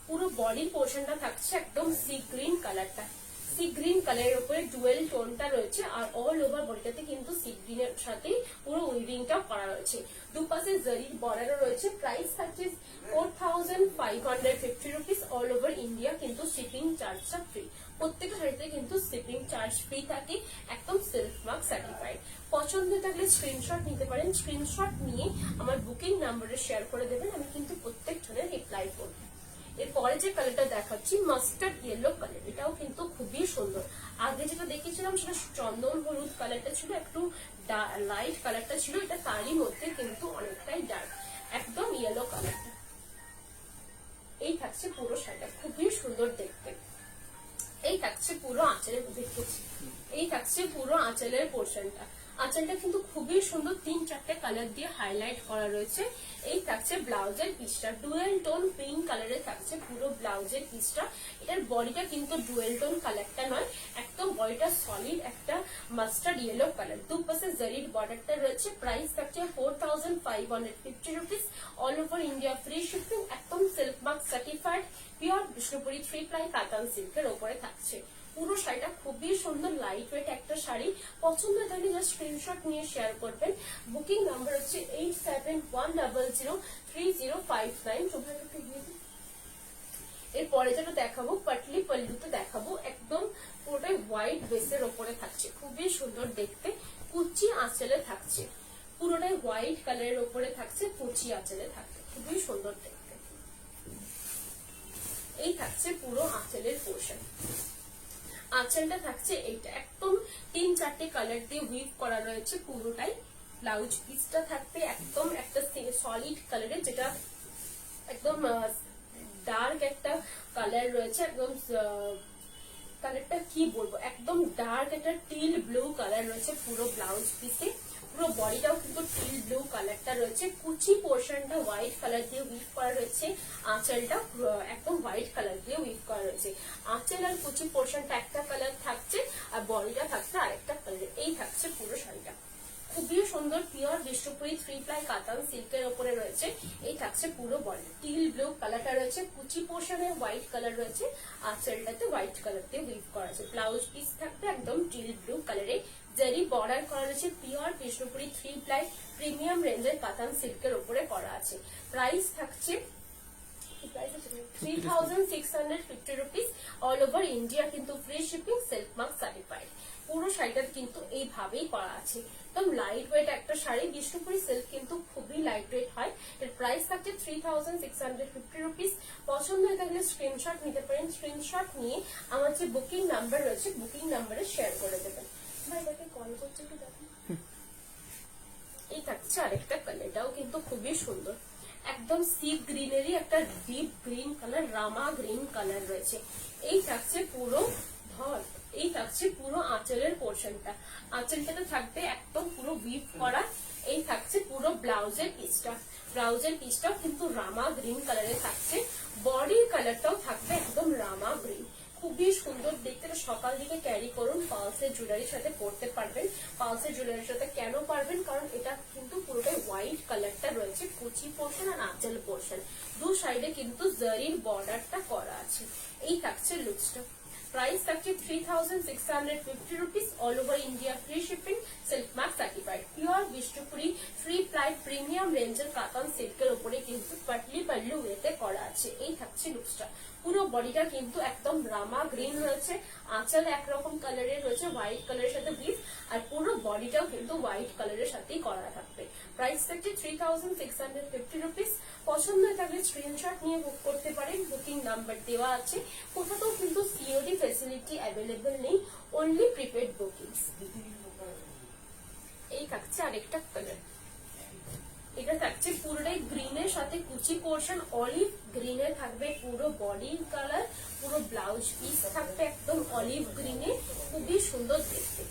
পুরো বডি পোর্শনটা থাকছে একদম সি গ্রিন কালারটা, সি গ্রিন কালারের উপরে ডুয়েল টোনটা রয়েছে। আর অল ওভার বডিটাতে কিন্তু সি গ্রিনের সাথে পুরো উইভিংটা করা রয়েছে। দুপাশে জারির বর্ডারও রয়েছে। প্রাইস থাকছে 4550 রুপিস, অল ওভার ইন্ডিয়া, কিন্তু শিপিং চার্জটা ফ্রি। প্রত্যেকটা শাড়িতে কিন্তু শিপিং চার্জ ফ্রি থাকে, একদম সিল্ক মার্ক সার্টিফাইড। পছন্দ থাকলে স্ক্রিনশট নিতে পারেন। স্ক্রিনশট নিয়ে আমার বুকিং নাম্বারে শেয়ার করে দেবেন, আমি কিন্তু প্রত্যেকজনের রিপ্লাই করবো। এরপরে যে কালারটা দেখাচ্ছি মাস্টার্ড ইয়েলো কালার, এটাও কিন্তু খুবই সুন্দর। আগে যেটা দেখেছিলাম সেটা চন্দন হলুদ কালারটা ছিল, একটু লাইট কালারটা ছিল, এটা তারই মধ্যে কিন্তু অনেকটাই ডার্ক, একদম ইয়েলো কালারটা। এই থাকছে পুরো শাড়িটা, খুবই সুন্দর দেখতে। এই থাকছে পুরো আঁচলের, দেখেছি এই থাকছে পুরো আঁচলের পোর্শনটা। আঁচলটা কিন্তু খুবই সুন্দর, 3-4টে কালার দিয়ে হাইলাইট করা রয়েছে। এই থাকছে ব্লাউজের পিসটা, ডুয়েল টোন পিঙ্ক কালারে থাকছে পুরো ব্লাউজের পিসটা। এটার বডিটা কিন্তু ডুয়েল টোন কালারটা নয়, একদম বডিটা সলিড একটা মাস্টার্ড ইয়েলো কালার। দুপাশে জারির বর্ডারটা রয়েছে। প্রাইস থাকছে 4550 rupees, all over India, free shipping, একদম silk mark certified, pure Bishnupuri 3 katan সিল্কের ওপরে থাকছে। পুরো শাড়িটা খুবই সুন্দর, লাইট ওয়েট একটা শাড়ি। পছন্দ থাকলে জাস্ট স্ক্রিনশট নিয়ে শেয়ার করবেন। বুকিং নাম্বার হচ্ছে 8710030592। এরপরে যেটা দেখাবো পাটলি পল্লুতে দেখাবো, একদম পুরোটাই হোয়াইট বেসের ওপরে থাকছে, খুবই সুন্দর দেখতে। কুচি আঁচলে থাকছে, পুরোটাই হোয়াইট কালারের ওপরে থাকছে, কুচি আঁচলে থাকছে, খুবই সুন্দর দেখতে। এই থাকছে পুরো আঁচলের পোর্শন। আঁচলটা থাকছে এইটা, একদম 3-4টে কালার দিয়ে উইভ করা রয়েছে পুরোটাই। ব্লাউজ পিসটা থাকবে একদম একটা সলিড কালারের, যেটা একদম ডার্ক একটা কালার রয়েছে, একদম কালারটা কি বলবো, একদম ডার্ক একটা টিল ব্লু কালার রয়েছে পুরো ব্লাউজ পিসে। পুরো বডিটাও কিন্তু টিল ব্লু কালারটা রয়েছে, কুচি পোর্শনটা হোয়াইট কালার দিয়ে উইভ করা রয়েছে, আঁচলটা একদম হোয়াইট কালার দিয়ে উইভ করা রয়েছে। আঁচল আর কুচি পোর্শনটা একটা কালার থাকছে আর বডিটা থাকছে আরেকটা কালার। এই থাকছে পুরো শাড়িটা, খুবই সুন্দর পিওর বিষ্ণুপুরি 3 প্লাই কাতান সিল্কের উপরে রয়েছে। এই থাকছে পুরো বডি, টিল ব্লু কালারটা রয়েছে, কুচি পোর্শনে হোয়াইট কালার রয়েছে, আঁচলটাতে হোয়াইট কালার দিয়ে উইভ করা আছে। ব্লাউজ পিস থাকবে একদম টিল ব্লু কালারে, জারি বর্ডার করা রয়েছে, পিওর বিষ্ণুপুরি 3 প্লাই প্রিমিয়াম রেঞ্জের কাতান সিল্কের উপরে করা আছে। প্রাইস থাকছে 3650 রুপিস, অল ওভার ইন্ডিয়া কিন্তু free shipping, silk mark certified. পুরো শাড়িটা কিন্তু এইভাবেই করা আছে, একদম লাইট ওয়েট একটা শাড়ি। বিষ্ণুপুরি সিল্ক কিন্তু খুবই লাইট ওয়েট হয়। এর প্রাইস থাকছে 3650 রুপিস। পছন্দ হয়ে থাকলে স্ক্রিনশট নিতে পারেন, স্ক্রিনশট নিয়ে আমার যে বুকিং নাম্বার রয়েছে বুকিং নাম্বারে শেয়ার করে দেবেন। ভাই তাকে কল করছে একটু দেখুন। এই থাকছে আরেকটা কালার, এটাও কিন্তু খুবই সুন্দর, একদম সি গ্রিনেরই একটা ডিপ গ্রিন কালার, রামা গ্রিন কালার রয়েছে। এই থাকছে পুরো ধর, এই থাকছে পুরো আঁচলের পোর্শনটা, আঁচলটাতে থাকবে একদম পুরো উইভ করা। এই থাকছে পুরো ব্লাউজের পিসটা, ব্লাউজের পিসটাও কিন্তু রামা গ্রিন কালারে থাকছে, বডির কালারটাও থাকবে একদম রামা গ্রিন, খুবই সুন্দর দেখতে। সকাল দিকে ক্যারি করুন, পালসের জুয়েলারির সাথে পরতে পারবেন। পালসের জুয়েলারির সাথে কেন পারবেন, কারণ এটা কিন্তু পুরোটাই হোয়াইট কালারটা রয়েছে, কুচি পোর্শন আর আঁচল পোর্শন দু সাইডে কিন্তু জারির বর্ডারটা করা আছে। এই থাকছে লুকসটা। প্রাইস থাকছে 3650 rupees, all over India free shipping, silk mark certified, pure Bishnupuri 3 ply premium রেঞ্জের কাতান সিল্কের উপরে কিন্তু পাটলি পাল্লু ওয়েতে করা আছে। এই থাকছে লুকসটা, পুরো বডিটা কিন্তু একদম রামা গ্রিন রয়েছে, আঁচল একরকম কালারের রয়েছে হোয়াইট কালারের সাথে ব্রিফ, আর পুরো বডিটাও কিন্তু হোয়াইট কালারের সাথেই করা থাকবে। প্রাইস থাকছে 3650 রুপিস। পছন্দ হয়ে থাকলে স্ক্রিনশট নিয়ে বুক করতে পারেন, বুকিং নাম্বার দেওয়া আছে। কোথাও কিন্তু সিওডি ফেসিলিটি অ্যাভেলেবল নেই, অনলি প্রিপেড বুকিংস। এই থাকছে আরেকটা কালার, এটা থাকছে পুরোটাই গ্রিনের সাথে কুচি পোর্শন, অলিভ গ্রিনে থাকবে পুরো বডির কালার, পুরো ব্লাউজ পিস থাকবে একদম অলিভ গ্রিনে, খুবই সুন্দর দেখতে।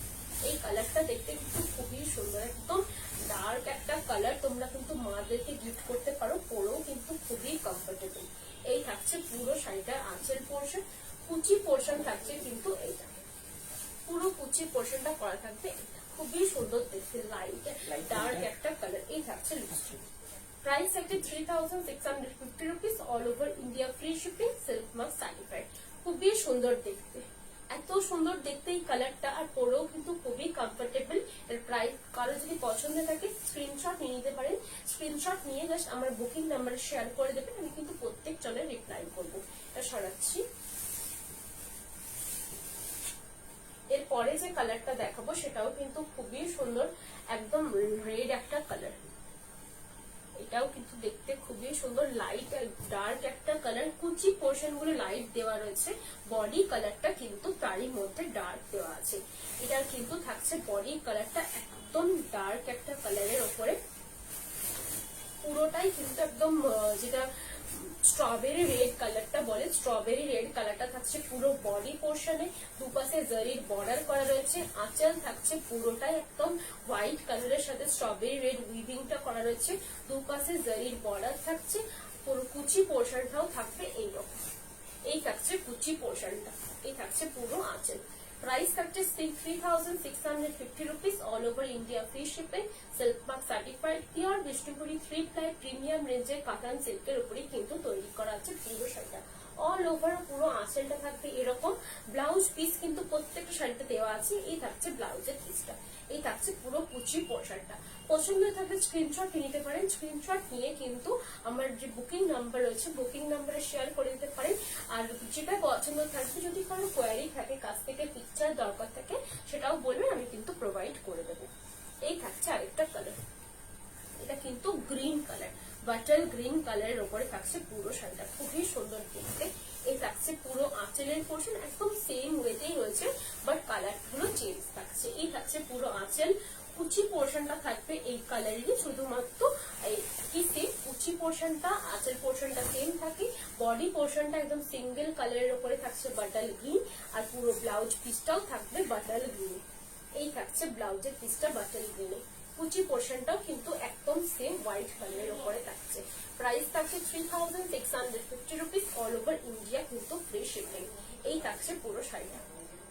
এই কালারটা দেখতে কিন্তু খুবই সুন্দর, একদম ডার্ক একটা কালার, তোমরা কিন্তু মাদেরকে গিফট করতে পারো, পরেও কিন্তু খুবই কমফোর্টেবল। এই থাকছে পুরো শাড়িটার আঁচল পোর্শন, কুচি পোর্শন থাকছে কিন্তু এইটা, পুরো কুচি পোর্শনটা করা থাকবে, খুবই সুন্দর দেখতে, লাইট ডার্ক একটা কালার। এই থাকছে লিপস্টিক। প্রাইস থাকছে 3650 rupees, all over India free shipping, silk mark certified. খুবই সুন্দর দেখতে, এত সুন্দর দেখতে এই কালারটা, আর পরেও কিন্তু খুবই কমফোর্টেবল। এর প্রাইস কারো যদি পছন্দ থাকে স্ক্রিনশট নিয়ে নিতে পারেন, স্ক্রিনশট নিয়ে জাস্ট আমার বুকিং নাম্বারে শেয়ার করে দেবেন, আমি কিন্তু প্রত্যেক জনের রিপ্লাই করবো। এটা সরাচ্ছি। এরপরে যে কালারটা দেখাবো সেটাও কিন্তু খুবই সুন্দর, একদম রেড একটা কালার, এটাও কিন্তু দেখতে খুবই সুন্দর, লাইট আর ডার্ক একটা কালার, কুচি পোর্শন গুলো লাইট দেওয়া রয়েছে, বডি কালারটা কিন্তু তারই মধ্যে ডার্ক দেওয়া আছে। এটার কিন্তু থাকছে বডি কালারটা একদম ডার্ক একটা কালারের ওপরে, পুরোটাই কিন্তু একদম যেটা স্ট্রবেরি রেড কালারটা বলে, স্ট্রবেরি রেড কালারটা থাকছে পুরো বডি পোর্শনে, দুপাশে জারির বর্ডার করা রয়েছে, আঁচল থাকছে পুরোটাই একদম হোয়াইট কালারের সাথে স্ট্রবেরি রেড উইভিংটা করা রয়েছে, দুপাশে জারির বর্ডার থাকছে, পুরো কুচি পোর্শনটাও থাকবে এইরকম। এই থাকছে কুচি পোর্শনটা, এই থাকছে পুরো আঁচল। প্রাইস থাকছে 3650 rupees, all over India free shipping, silk mark certified, pure Bishnupuri 3 ply premium রেঞ্জের কাতান সিল্কের উপরে কিন্তু তৈরি করা আছে পুরো শাড়িটা। অল ওভার পুরো আঁচলটা থাকবে এরকম, ব্লাউজ পিস কিন্তু প্রত্যেকটা শাড়িতে দেওয়া আছে। এই থাকছে ব্লাউজের পিসটা, এই থাকছে পুরো কুচি পোর্শনটা। পছন্দ থাকলে স্ক্রিনশট নিতে পারেন, স্ক্রিনশট নিয়ে কিন্তু আমার যে বুকিং নাম্বার রয়েছে বুকিং নাম্বারে শেয়ার করে দিতে পারেন। আর যেটা পছন্দ থাকবে, যদি কারো কোয়ারি থাকে, কাছ থেকে পিকচার দরকার থাকে, সেটাও বলবেন, আমি কিন্তু প্রোভাইড করে দেবো। এই থাকছে আরেকটা কালার, এটা কিন্তু গ্রিন কালার, বাটার গ্রিন কালারের উপরে থাকছে পুরো শাড়িটা, খুবই সুন্দর দেখতে। এই থাকছে পুরো আঁচলের পোর্শন, একদম সেম ওয়েতেই রয়েছে, বাট কালার গুলো চেঞ্জ থাকছে। এই থাকছে পুরো আঁচল, কুচি পোর্শনটা থাকবে এই কালারেরই, শুধুমাত্র কি সেম কুচি পোর্শনটা, আঁচল পোর্শনটা সেম থাকে, বডি পোর্শনটা একদম সিঙ্গেল কালারের উপরে থাকছে বাটার গ্রিন, আর পুরো ব্লাউজ পিসটাও থাকবে বাটার গ্রিন। এই থাকছে ব্লাউজের পিসটা বাটার গ্রিনে, কুচি পোর্শনটাও কিন্তু একদম সেম হোয়াইট কালারের উপরে থাকছে। প্রাইস থাকছে 3650 রুপিস, অল ওভার ইন্ডিয়া কিন্তু ফ্রি শিপিং। এই থাকছে পুরো শাড়িটা,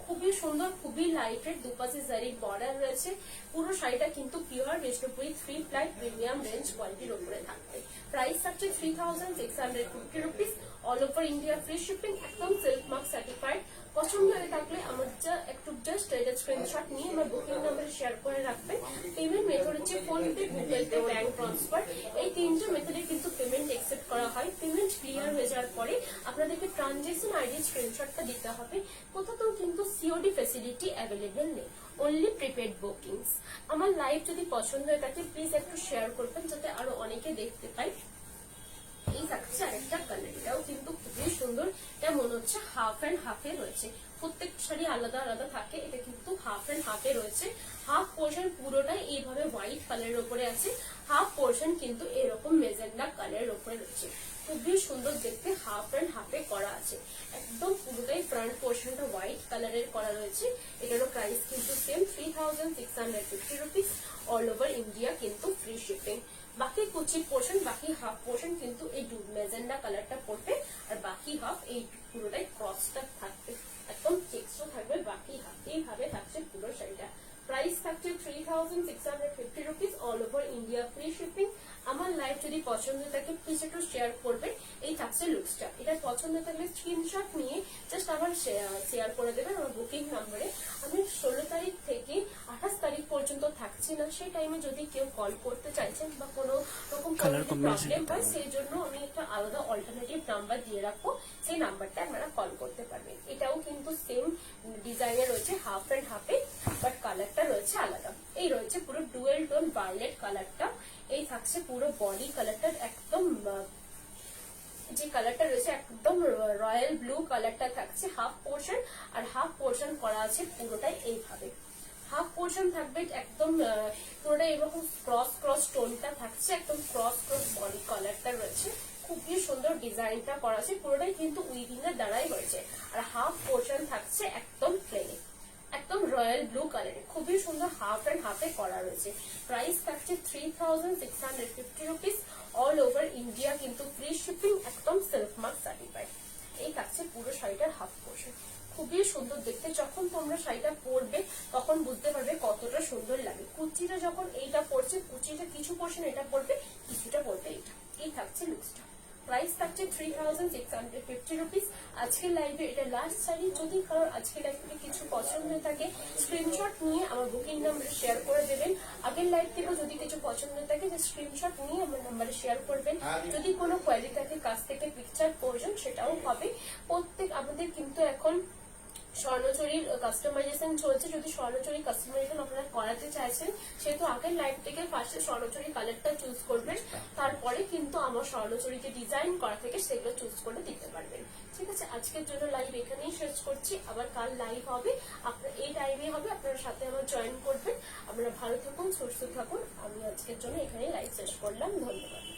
খুবই সুন্দর, খুবই লাইট ওয়েট, দুপাশে জারির বর্ডার রয়েছে। পুরো শাড়িটা কিন্তু pure Bishnupuri 3 ply premium range কোয়ালিটির উপরে থাকবে। প্রাইস থাকছে 3650 rupees, all over India free shipping, একদম সিল্ক মার্ক সার্টিফাইড। পছন্দ হয়ে থাকলে আমার একটু জাস্ট স্ক্রিনশট নিয়ে আমার বুকিং নাম্বার শেয়ার করে রাখবেন। পেমেন্ট মেথড হচ্ছে phone pay, Google pay, bank transfer, এই তিনটে মেথডে কিন্তু পেমেন্ট অ্যাকসেপ্ট করা হয়। পেমেন্ট ক্লিয়ার হয়ে যাওয়ার পরে আপনাদেরকে ট্রানজেকশন আইডি স্ক্রিনশটটা দিতে হবে। কোথাও কিন্তু সিওডি ফ্যাসিলিটি অ্যাভেলেবেল নেই, অনলি প্রিপেড বুকিংস। আমার লাইভ যদি পছন্দ হয়ে থাকে প্লিজ একটু শেয়ার করবেন যাতে আরো অনেকে দেখতে পায়। এই থাকছে আরেকটা কালার, এটাও কিন্তু খুবই সুন্দর। এটা মনে হচ্ছে হাফ এন্ড হাফে রয়েছে, প্রত্যেক শাড়ি আলাদা আলাদা থাকে, এটা কিন্তু হাফ এন্ড হাফে রয়েছে। হাফ পোর্শন পুরোটাই এইভাবে হোয়াইট কালারের উপরে আছে, হাফ পোর্শন কিন্তু এরকম মেজেন্ডা কালারের উপরে রয়েছে। খুবই সুন্দর দেখতে, হাফ এন্ড হাফে করা আছে, একদম পুরোটাই ফ্রন্ট পোর্শনটা হোয়াইট কালারের করা রয়েছে। এটারও প্রাইস কিন্তু same 3650 rupees, all over India কিন্তু ফ্রি শিপিং। বাকি কুচি পোর্শন, বাকি হাফ পোর্শন কিন্তু এই মেজেন্ডা কালারটা পড়বে, আর বাকি হাফ এই পুরোটাই ক্রসটা থাকবে, একদম চেক্সও থাকবে বাকি হাফ। এইভাবে থাকছে পুরো শাড়িটা। প্রাইস থাকছে 3650 rupees, all over India free shipping. আমার লাইভ যদি পছন্দ থাকে প্লিজ একটু শেয়ার করবে। এই থাকছে লুকসটা, এটা পছন্দ থাকলে স্ক্রিনশট নিয়ে জাস্ট আমার শেয়ার করে দেবেন আমার বুকিং নাম্বারে। আমি 16 তারিখ থেকে 28 তারিখ পর্যন্ত থাকছি না, সেই টাইমে যদি কেউ কল করতে চাইছেন বা কোনো রকম প্রবলেম হয় সেই জন্য আমি একটা আলাদা অল্টারনেটিভ নাম্বার দিয়ে রাখবো, সেই নাম্বারটা আপনারা কল করতে পারবেন। এটাও কিন্তু সেম ডিজাইনে রয়েছে, হাফ এন্ড হাফে, বাট কালারটা রয়েছে আলাদা। এই রয়েছে পুরো ডুয়েল টোন ভায়োলেট কালারটা। এই থাকছে পুরো বডি কালারটা, একদম যে কালারটা রয়েছে একদম রয়্যাল ব্লু কালারটা থাকছে। হাফ পোর্শন আর হাফ পোর্শন করা আছে পুরোটাই এইভাবে। হাফ পোর্শন থাকবে একদম পুরোটা এরকম ক্রস ক্রস টোনটা থাকছে, একদম ক্রস ক্রস বডি কালারটা রয়েছে। খুবই সুন্দর ডিজাইনটা করা আছে, পুরোটাই কিন্তু উইভিং এর দ্বারাই হয়েছে। আর হাফ পোর্শন থাকছে একদম প্লেনে, একদম রয়্যাল ব্লু কালারে, খুবই সুন্দর হাফ এন্ড হাফে করা রয়েছে। প্রাইস থাকছে 3650 রুপিস, অল ওভার ইন্ডিয়া কিন্তু ফ্রি শিপিং, একদম সিল্ক মার্ক সার্টিফাইড। এই থাকছে পুরো শাড়িটার হাফ পোর্শন, খুবই সুন্দর দেখতে। যখন তোমরা শাড়িটা পরবে তখন বুঝতে পারবে কতটা সুন্দর লাগে। কুচিটা যখন এইটা পড়ছে, কুচিটা কিছু পোর্শন এটা পড়বে, কিছুটা পড়বে এটা। এই থাকছে লুকসটা। প্রাইস থাকছে 3650 রুপিস। আজকের লাইভে এটা লাস্ট শাড়ি। যদি কারোর আজকের লাইভ থেকে কিছু পছন্দ হয়ে থাকে স্ক্রিনশট নিয়ে আমার বুকিং নাম্বারে শেয়ার করে দেবেন। আগের লাইভ থেকেও যদি কিছু পছন্দ থাকে যে স্ক্রিনশট নিয়ে আমার নাম্বারে শেয়ার করবেন। যদি কোনো কোয়ালিটি থাকে কাছ থেকে পিকচার প্রয়োজন সেটাও হবে। আমাদের কিন্তু এখন স্বর্ণচুরির কাস্টমাইজেশন চলছে, যদি স্বর্ণচুরি কাস্টমাইজেশন আপনারা করাতে চাইছেন সেহেতু আগের লাইভ থেকে ফার্স্টে স্বর্ণচুরি কালারটা চুজ করবেন, তারপরে কিন্তু আমার স্বর্ণচুরি যে ডিজাইন করা থেকে সেগুলো চুজ করে দিতে পারবেন। ঠিক আছে, আজকের জন্য লাইভ এখানেই শেষ করছি। আবার কাল লাইভ হবে, আপনার এই টাইমে হবে, আপনার সাথে আমার জয়েন করবেন। আপনারা ভালো থাকুন, সুস্থ থাকুন। আমি আজকের জন্য এখানেই লাইভ শেষ করলাম, ধন্যবাদ।